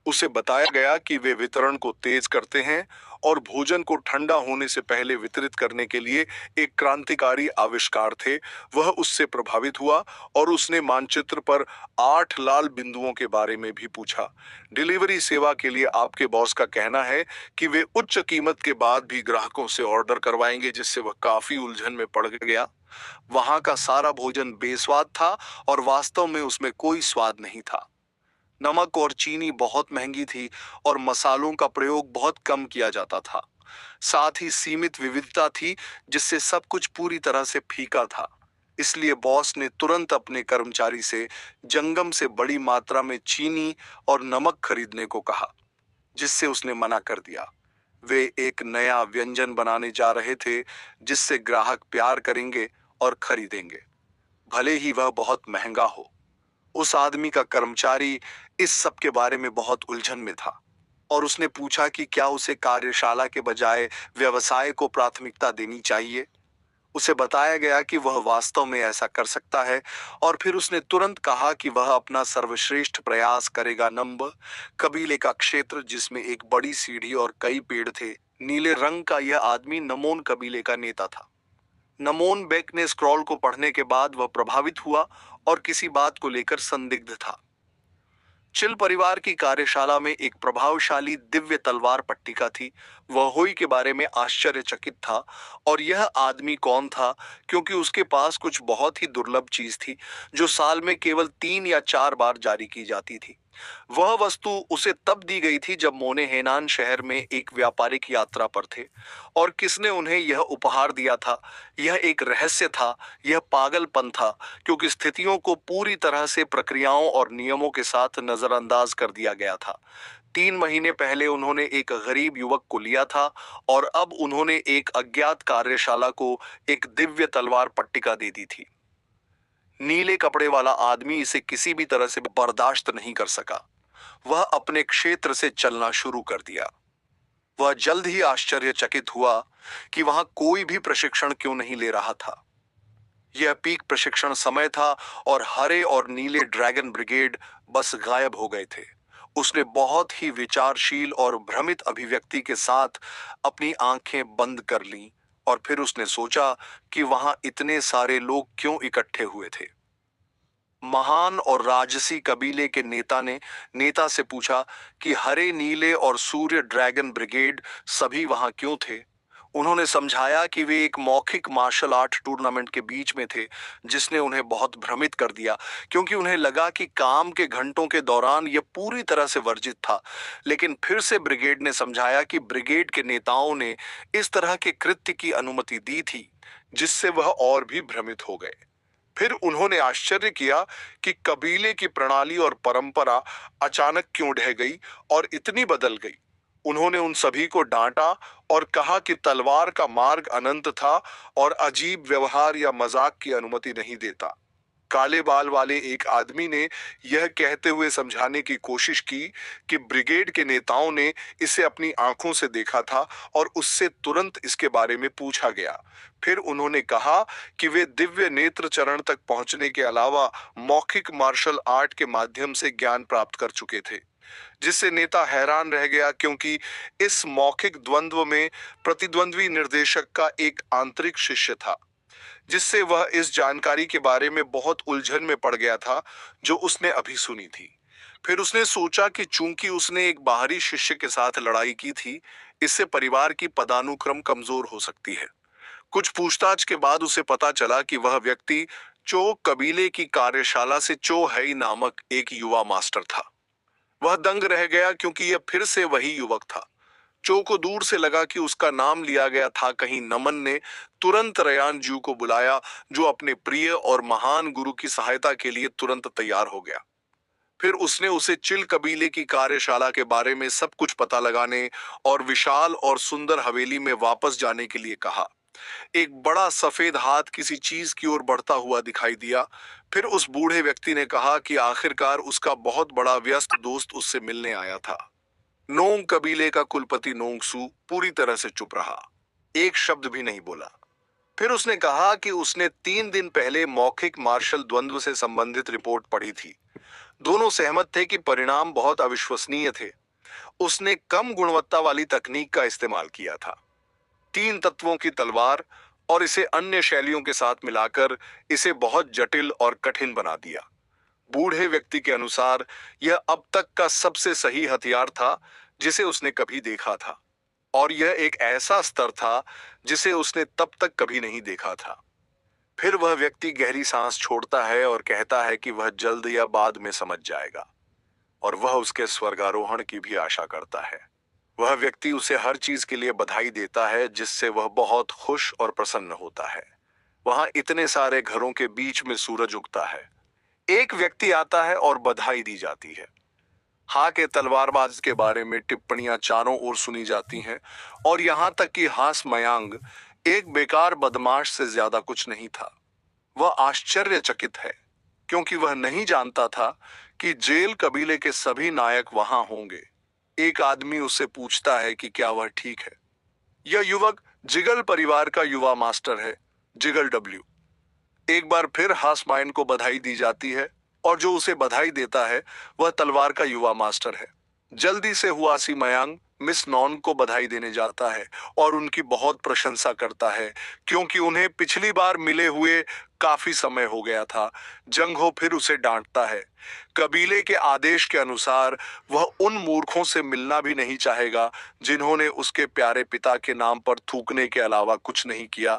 Speaker 2: उसे बताया गया कि वे वितरण को तेज करते हैं और भोजन को ठंडा होने से पहले वितरित करने के लिए एक क्रांतिकारी आविष्कार थे। वह उससे प्रभावित हुआ और उसने मानचित्र पर 8 लाल बिंदुओं के बारे में भी पूछा। डिलीवरी सेवा के लिए आपके बॉस का कहना है कि वे उच्च कीमत के बाद भी ग्राहकों से ऑर्डर करवाएंगे, जिससे वह काफी उलझन में पड़ गया। वहां का सारा भोजन बेस्वाद था और वास्तव में उसमें कोई स्वाद नहीं था। नमक और चीनी बहुत महंगी थी और मसालों का प्रयोग बहुत कम किया जाता था। साथ ही सीमित विविधता थी, जिससे सब कुछ पूरी तरह से फीका था। इसलिए बॉस ने तुरंत अपने कर्मचारी से जंगम से बड़ी मात्रा में चीनी और नमक खरीदने को कहा, जिससे उसने मना कर दिया। वे एक नया व्यंजन बनाने जा रहे थे जिससे ग्राहक प्यार करेंगे और खरीदेंगे, भले ही वह बहुत महंगा हो। उस आदमी का कर्मचारी इस सब के बारे में बहुत उलझन में था और उसने पूछा कि क्या उसे कार्यशाला के बजाय व्यवसाय को प्राथमिकता देनी चाहिए। उसे बताया गया कि वह वास्तव में ऐसा कर सकता है और फिर उसने तुरंत कहा कि वह अपना सर्वश्रेष्ठ प्रयास करेगा। नंबर कबीले का क्षेत्र जिसमें एक बड़ी सीढ़ी और कई पेड़ थे। नीले रंग का यह आदमी नमोन कबीले का नेता था। नमोन बेक ने स्क्रॉल को पढ़ने के बाद वह प्रभावित हुआ और किसी बात को लेकर संदिग्ध था। चिल परिवार की कार्यशाला में एक प्रभावशाली दिव्य तलवार पट्टिका थी। वह हुई के बारे में आश्चर्यचकित था और यह आदमी कौन था, क्योंकि उसके पास कुछ बहुत ही दुर्लभ चीज थी जो साल में केवल 3 या 4 बार जारी की जाती थी। वह वस्तु उसे तब दी गई थी जब मोने हेनान शहर में एक व्यापारिक यात्रा पर थे और किसने उन्हें यह उपहार दिया था। यह एक रहस्य था, यह पागलपन था, क्योंकि स्थितियों को पूरी तरह से प्रक्रियाओं और नियमों के साथ नजरअंदाज कर दिया गया था। 3 महीने पहले उन्होंने एक गरीब युवक को लिया था और अब उन्होंने एक अज्ञात कार्यशाला को एक दिव्य तलवार पट्टिका दे दी थी। नीले कपड़े वाला आदमी इसे किसी भी तरह से बर्दाश्त नहीं कर सका। वह अपने क्षेत्र से चलना शुरू कर दिया। वह जल्द ही आश्चर्यचकित हुआ कि वहां कोई भी प्रशिक्षण क्यों नहीं ले रहा था। यह पीक प्रशिक्षण समय था और हरे और नीले ड्रैगन ब्रिगेड बस गायब हो गए थे। उसने बहुत ही विचारशील और भ्रमित अभिव्यक्ति के साथ अपनी आंखें बंद कर लीं और फिर उसने सोचा कि वहां इतने सारे लोग क्यों इकट्ठे हुए थे। महान और राजसी कबीले के नेता से पूछा कि हरे नीले और सूर्य ड्रैगन ब्रिगेड सभी वहां क्यों थे। उन्होंने समझाया कि वे एक मौखिक मार्शल आर्ट टूर्नामेंट के बीच में थे, जिसने उन्हें बहुत भ्रमित कर दिया, क्योंकि उन्हें लगा कि काम के घंटों के दौरान यह पूरी तरह से वर्जित था। लेकिन फिर से ब्रिगेड ने समझाया कि ब्रिगेड के नेताओं ने इस तरह के कृत्य की अनुमति दी थी, जिससे वह और भी भ्रमित हो गए। फिर उन्होंने आश्चर्य किया कि कबीले की प्रणाली और परंपरा अचानक क्यों ढह गई और इतनी बदल गई। उन्होंने उन सभी को डांटा और कहा कि तलवार का मार्ग अनंत था और अजीब व्यवहार या मजाक की अनुमति नहीं देता। काले बाल वाले एक आदमी ने यह कहते हुए समझाने की कोशिश की कि ब्रिगेड के नेताओं ने इसे अपनी आंखों से देखा था और उससे तुरंत इसके बारे में पूछा गया। फिर उन्होंने कहा कि वे दिव्य नेत्र चरण तक पहुंचने के अलावा मौखिक मार्शल आर्ट के माध्यम से ज्ञान प्राप्त कर चुके थे, जिससे नेता हैरान रह गया, क्योंकि इस मौखिक द्वंद्व में प्रतिद्वंद्वी निर्देशक का एक आंतरिक शिष्य था, जिससे वह इस जानकारी के बारे में बहुत उलझन में पड़ गया था जो उसने अभी सुनी थी। फिर उसने सोचा कि चूंकि उसने एक बाहरी शिष्य के साथ लड़ाई की थी, इससे परिवार की पदानुक्रम कमजोर हो सकती है। कुछ पूछताछ के बाद उसे पता चला कि वह व्यक्ति चो कबीले की कार्यशाला से चो हई नामक एक युवा मास्टर था। वह दंग रह गया, क्योंकि यह फिर से वही युवक था। चो को दूर से लगा कि उसका नाम लिया गया था। कहीं नमन ने तुरंत रयान जू को बुलाया, जो अपने प्रिय और महान गुरु की सहायता के लिए तुरंत तैयार हो गया। फिर उसने उसे चिल कबीले की कार्यशाला के बारे में सब कुछ पता लगाने और विशाल और सुंदर हवेली में वापस जाने के लिए कहा। एक बड़ा सफेद हाथ किसी चीज की ओर बढ़ता हुआ दिखाई दिया। फिर उस बूढ़े व्यक्ति ने कहा कि आखिरकार उसका बहुत बड़ा व्यस्त दोस्त उससे मिलने आया था। नोंग कबीले का कुलपति नोंगसू पूरी तरह से चुप रहा, एक शब्द भी नहीं बोला। फिर उसने कहा कि उसने 3 दिन पहले मौखिक मार्शल द्वंद्व से संबंधित रिपोर्ट पढ़ी थी। दोनों सहमत थे कि परिणाम बहुत अविश्वसनीय थे। उसने कम गुणवत्ता वाली तकनीक का इस्तेमाल किया था, 3 तत्वों की तलवार, और इसे अन्य शैलियों के साथ मिलाकर इसे बहुत जटिल और कठिन बना दिया। बूढ़े व्यक्ति के अनुसार यह अब तक का सबसे सही हथियार था जिसे उसने कभी देखा था, और यह एक ऐसा स्तर था जिसे उसने तब तक कभी नहीं देखा था। फिर वह व्यक्ति गहरी सांस छोड़ता है और कहता है कि वह जल्द या बाद में समझ जाएगा, और वह उसके स्वर्गारोहण की भी आशा करता है। वह व्यक्ति उसे हर चीज के लिए बधाई देता है, जिससे वह बहुत खुश और प्रसन्न होता है। वहां इतने सारे घरों के बीच में सूरज उगता है। एक व्यक्ति आता है और बधाई दी जाती है। हा के तलवारबाज के बारे में टिप्पणियां चारों ओर सुनी जाती हैं, और यहां तक कि हास मयांग एक बेकार बदमाश से ज्यादा कुछ नहीं था। वह आश्चर्यचकित है, क्योंकि वह नहीं जानता था कि जेल कबीले के सभी नायक वहां होंगे। एक आदमी उससे पूछता है कि क्या वह ठीक है। यह युवक जिगल परिवार का युवा मास्टर है, जिगल डब्ल्यू। एक बार फिर हासमाइन को बधाई दी जाती है, और जो उसे बधाई देता है वह तलवार का युवा मास्टर है। जल्दी से हुआसी मयांग मिस नॉन को बधाई देने जाता है और उनकी बहुत प्रशंसा करता है, क्योंकि उन्हें पिछली बार मिले हुए काफी समय हो गया था। जंगो फिर उसे डांटता है। कबीले के आदेश के अनुसार वह उन मूर्खों से मिलना भी नहीं चाहेगा जिन्होंने उसके प्यारे पिता के नाम पर थूकने के अलावा कुछ नहीं किया।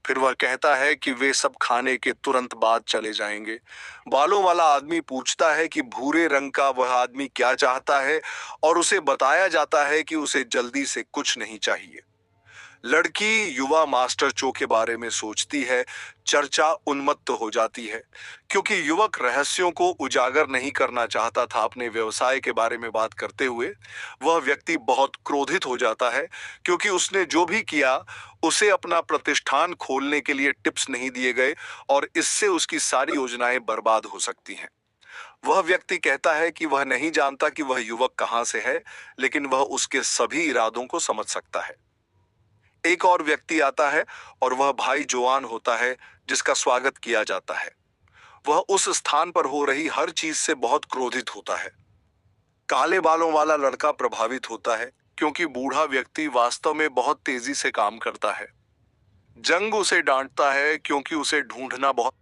Speaker 2: फिर वह कहता है कि वे सब खाने के तुरंत बाद चले जाएंगे। बालों वाला आदमी पूछता है कि भूरे रंग का वह आदमी क्या चाहता है और उसे बताया जाता है कि उसे जल्दी से कुछ नहीं चाहिए। लड़की युवा मास्टर चो के बारे में सोचती है। चर्चा उन्मत्त हो जाती है क्योंकि युवक रहस्यों को उजागर नहीं करना चाहता था। अपने व्यवसाय के बारे में बात करते हुए वह व्यक्ति बहुत क्रोधित हो जाता है क्योंकि उसने जो भी किया उसे अपना प्रतिष्ठान खोलने के लिए टिप्स नहीं दिए गए और इससे उसकी सारी योजनाएं बर्बाद हो सकती हैं। वह व्यक्ति कहता है कि वह नहीं जानता कि वह युवक कहां से है, लेकिन वह उसके सभी इरादों को समझ सकता है। एक और व्यक्ति आता है और वह भाई जोआन होता है जिसका स्वागत किया जाता है। वह उस स्थान पर हो रही हर चीज से बहुत क्रोधित होता है। काले बालों वाला लड़का प्रभावित होता है क्योंकि बूढ़ा व्यक्ति वास्तव में बहुत तेजी से काम करता है। जंग उसे डांटता है क्योंकि उसे ढूंढना बहुत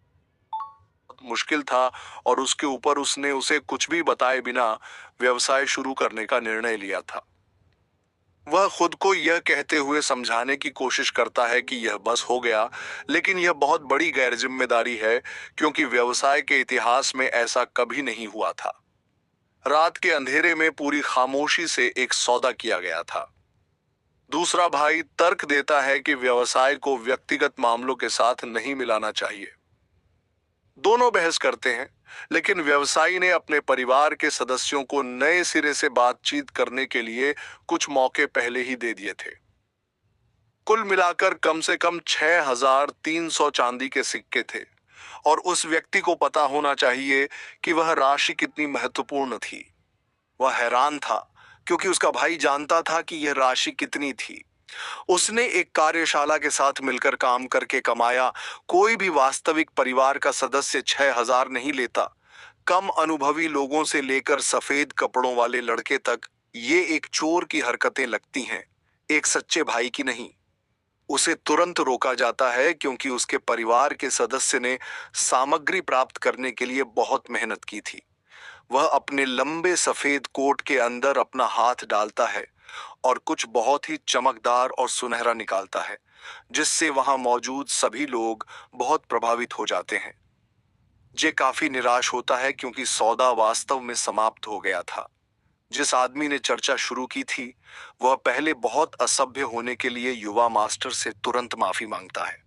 Speaker 2: मुश्किल था और उसके ऊपर उसने उसे कुछ भी बताए बिना व्यवसाय शुरू करने का निर्णय लिया था। वह खुद को यह कहते हुए समझाने की कोशिश करता है कि यह बस हो गया, लेकिन यह बहुत बड़ी गैर जिम्मेदारी है क्योंकि व्यवसाय के इतिहास में ऐसा कभी नहीं हुआ था। रात के अंधेरे में पूरी खामोशी से एक सौदा किया गया था। दूसरा भाई तर्क देता है कि व्यवसाय को व्यक्तिगत मामलों के साथ नहीं मिलाना चाहिए। दोनों बहस करते हैं, लेकिन व्यवसायी ने अपने परिवार के सदस्यों को नए सिरे से बातचीत करने के लिए कुछ मौके पहले ही दे दिए थे। कुल मिलाकर कम से कम 6,300 चांदी के सिक्के थे और उस व्यक्ति को पता होना चाहिए कि वह राशि कितनी महत्वपूर्ण थी। वह हैरान था क्योंकि उसका भाई जानता था कि यह राशि कितनी थी। उसने एक कार्यशाला के साथ मिलकर काम करके कमाया। कोई भी वास्तविक परिवार का सदस्य 6,000 नहीं लेता। कम अनुभवी लोगों से लेकर सफेद कपड़ों वाले लड़के तक ये एक चोर की हरकतें लगती हैं, एक सच्चे भाई की नहीं। उसे तुरंत रोका जाता है क्योंकि उसके परिवार के सदस्य ने सामग्री प्राप्त करने के लिए बहुत मेहनत की थी। वह अपने लंबे सफेद कोट के अंदर अपना हाथ डालता है और कुछ बहुत ही चमकदार और सुनहरा निकालता है, जिससे वहां मौजूद सभी लोग बहुत प्रभावित हो जाते हैं। जे काफी निराश होता है क्योंकि सौदा वास्तव में समाप्त हो गया था। जिस आदमी ने चर्चा शुरू की थी, वह पहले बहुत असभ्य होने के लिए युवा मास्टर से तुरंत माफी मांगता है।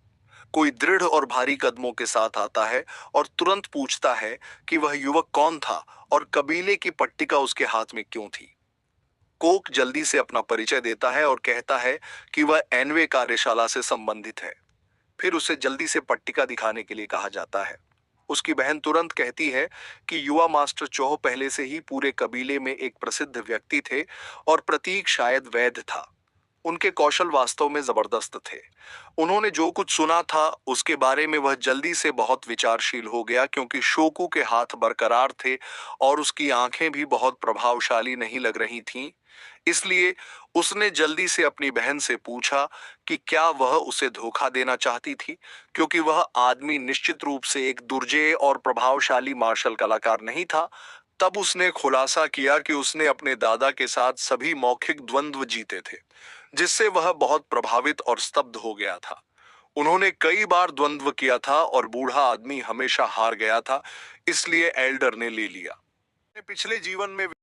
Speaker 2: कोई दृढ़ और भारी कदमों के साथ आता है और तुरंत पूछता है कि वह युवक कौन था और कबीले की पट्टिका उसके हाथ में क्यों थी। कोक जल्दी से अपना परिचय देता है और कहता है कि वह एनवे कार्यशाला से संबंधित है। फिर उसे जल्दी से पट्टिका दिखाने के लिए कहा जाता है। उसकी बहन तुरंत कहती है कि युवा मास्टर चौह पहले से ही पूरे कबीले में एक प्रसिद्ध व्यक्ति थे और प्रतीक शायद वैध था। उनके कौशल वास्तव में जबरदस्त थे। उन्होंने जो कुछ सुना था उसके बारे में वह जल्दी से बहुत विचारशील हो गया क्योंकि शोकू के हाथ बरकरार थे और उसकी आंखें भी बहुत प्रभावशाली नहीं लग रही थीं। इसलिए उसने जल्दी से अपनी बहन से पूछा कि क्या वह उसे धोखा देना चाहती थी, क्योंकि वह आदमी निश्चित रूप से एक दुर्जेय और प्रभावशाली मार्शल कलाकार नहीं था। तब उसने खुलासा किया कि उसने अपने दादा के साथ सभी मौखिक द्वंद्व जीते थे, जिससे वह बहुत प्रभावित और स्तब्ध हो गया था। उन्होंने कई बार द्वंद्व किया था और बूढ़ा आदमी हमेशा हार गया था, इसलिए एल्डर ने ले लिया। पिछले जीवन में